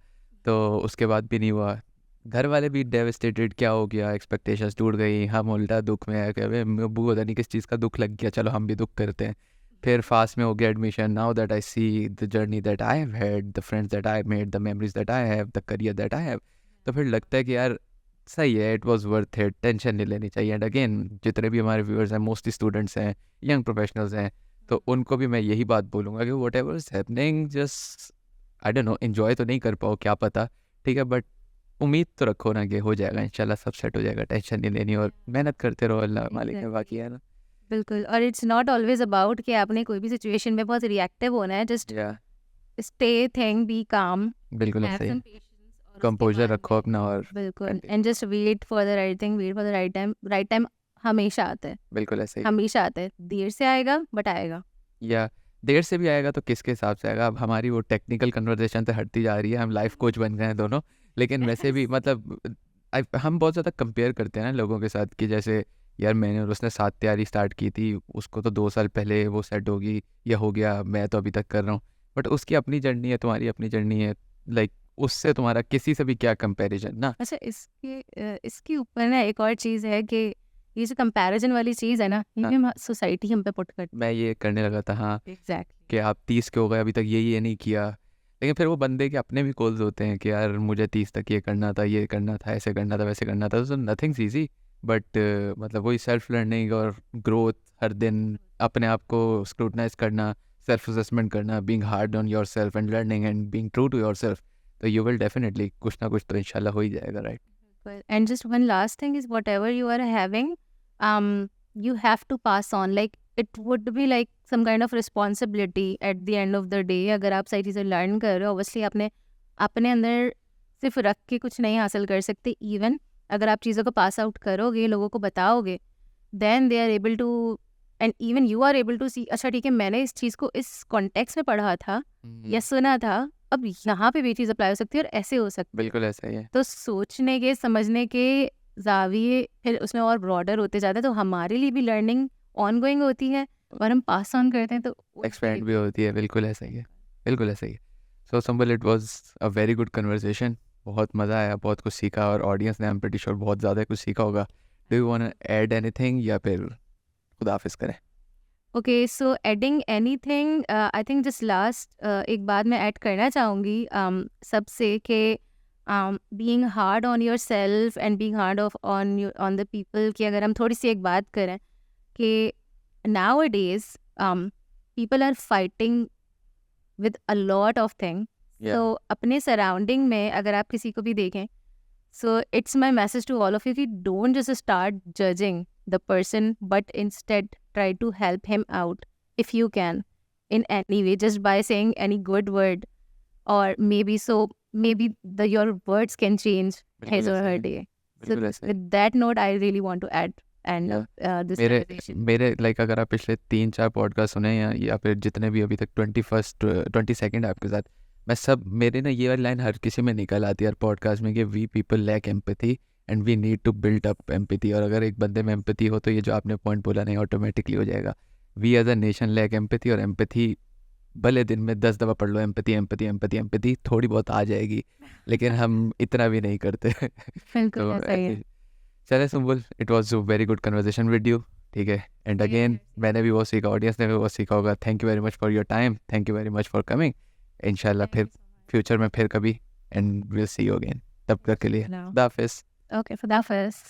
तो उसके बाद भी नहीं हुआ। घर वाले भी डेविस्टेटेड, क्या हो गया, एक्सपेक्टेशंस टूट गई, हम उल्टा दुख में आए कि अबे अब्बू पता नहीं किस चीज़ का दुख लग गया, चलो हम भी दुख करते हैं। फिर फास्ट में हो गया admission. Now that I see the journey that I have had, the friends that I made, the memories that I have, the career that I have, तो फिर लगता है कि यार सही है, it was worth it, tension नहीं लेनी चाहिए। एंड अगेन जितने भी हमारे व्यूअर्स हैं, मोस्टली स्टूडेंट्स हैं, यंग प्रोफेशनल्स हैं, तो उनको भी मैं यही बात बोलूँगा कि what ever is happening, just I don't know, enjoy तो नहीं कर पाओ क्या पता, ठीक है, बट उम्मीद तो रखो ना कि हो जाएगा इंशाल्लाह, सब सेट हो जाएगा, टेंशन नहीं लेनी, और मेहनत करते रहो, अल्लाह मालिक है, बाकी है ना। बिल्कुल, और इट्स नॉट ऑलवेज अबाउट कि आपने कोई भी सिचुएशन में बहुत रिएक्टिव होना है, जस्ट या स्टे थिंक, बी काम, बिल्कुल हैव ऐसा ही सम है। पेशेंस, और उसके कंपोजर बाद रखो अपना और बिल्कुल, continue। And just wait for the right thing, wait for the right time. Right time हमेशा आता है, बिल्कुल ऐसा ही। हमेशा आता है, देर से आएगा बट आएगा। या देर से भी आएगा तो किसके हिसाब से आएगा? अब हमारी वो टेक्निकल कन्वर्सेशन से हटती जा रही है, हम लाइफ कोच बन गए हैं दोनों, लेकिन वैसे भी मतलब हम बहुत ज़्यादा कंपेयर करते हैं ना लोगों के साथ, कि जैसे यार मैंने और उसने साथ तैयारी स्टार्ट की थी, उसको तो 2 साल पहले वो सेट होगी या हो गया, मैं तो अभी तक कर रहा हूँ, बट उसकी अपनी जर्नी है, तुम्हारी अपनी जर्नी है, लाइक उससे तुम्हारा किसी से भी क्या कंपैरिजन ना। अच्छा, इसके ऊपर ना एक और चीज़ है कि ये जो कंपैरिजन वाली चीज़ है ना, ये हाँ। भी सोसाइटी हम पे पुट करती मैं ये करने लगा था, हाँ, है। एग्जैक्टली। कि आप 30 के हो गए, अभी तक ये नहीं किया, लेकिन फिर वो बंदे के अपने भी गोल्स होते हैं कि यार मुझे 30 तक ये करना था, ये करना था, ऐसे करना था, वैसे करना था, तो नथिंग्स ईजी, बट मतलब वही सेल्फ लर्निंग और ग्रोथ, हर दिन अपने आप को स्क्रूटनाइज करना, सेल्फ असेसमेंट करना, being hard on your self and learning and being true to yourself, तो यू विल डेफिनेटली कुछ ना कुछ तो इंशाल्लाह हो ही जाएगा, राइट? And just one last thing is, whatever you are having, you have to pass on. Like it would be like some kind of responsibility at the end of the day. अगर आप सही चीज़ें लर्न कर रहे हो, obviously आपने अपने अंदर सिर्फ रख के कुछ नहीं हासिल कर सकते। इवन अगर आप चीज़ों को पास आउट करोगे, लोगों को बताओगे, then they are able to, and even you are able to see, अच्छा ठीक है, मैंने इस चीज़ को इस कॉन्टेक्स्ट में पढ़ा था या सुना था, अब यहाँ पे भी चीज़ अप्लाई हो सकती है और ऐसे हो सकती है। बिल्कुल ऐसा ही है। तो सोचने के, समझने के ज़ाविये फिर उसमें और ब्रॉडर होते जाते हैं, तो हमारे लिए भी लर्निंग ऑन गोइंग होती है और हम पास ऑन करते हैं, तो एक्सपेंड भी होती है, बिल्कुल ऐसा ही है। बिल्कुल ऐसा ही है। So Sumbal, it was a very good conversation, बहुत मज़ा आया, बहुत कुछ सीखा, और ऑडियंस ने आई एम प्रीटी श्योर बहुत ज़्यादा कुछ सीखा होगा। Do you want to add anything या फिर खुदा हाफिज़ करें? Okay, so adding anything, I think just last एक बात मैं ऐड करना चाहूँगी सबसे कि being hard on your self and being hard of on the people, कि अगर हम थोड़ी सी एक बात करें कि nowadays people are fighting with a lot of things. या So अपने सराउंडिंग में अगर आप किसी को भी देखें, so it's my message to all of you कि don't just start judging the person, but instead try to help him out if you can in any way, just by saying any good word, or maybe your words can change बिल्कुल his or ऐसा her ही है, day. So बिल्कुल ऐसा ही है। with that note, I really want to add and या this मेरे conversation. मेरे लाइक अगर आप पिछले 3-4 पॉडकास्ट सुने या फिर जितने भी अभी तक 22nd आपके साथ, मैं सब मेरे ना ये वाली लाइन हर किसी में निकल आती है हर पॉडकास्ट में कि we people lack empathy and we need to build up empathy. और अगर एक बंदे में एम्पैथी हो तो ये जो आपने पॉइंट बोला नहीं ऑटोमेटिकली हो जाएगा। We as a nation lack empathy, और एम्पैथी भले दिन में 10 दफ़ा पढ़ लो एम्पैथी एम्पैथी एम्पैथी एम्पैथी, थोड़ी बहुत आ जाएगी, लेकिन हम इतना भी नहीं करते। बिल्कुल तो ऐसा ही है. चले Sumbul, it was a very good conversation with you, ठीक है। एंड अगेन मैंने भी वो सीखा, ऑडियंस ने भी वो सीखा होगा। Thank you very much for your time, thank you very much for coming. इंशाल्लाह फिर फ्यूचर में फिर कभी, and will see you again. तब तक के लिए No. खुदा हाफिज़। Okay, for that first.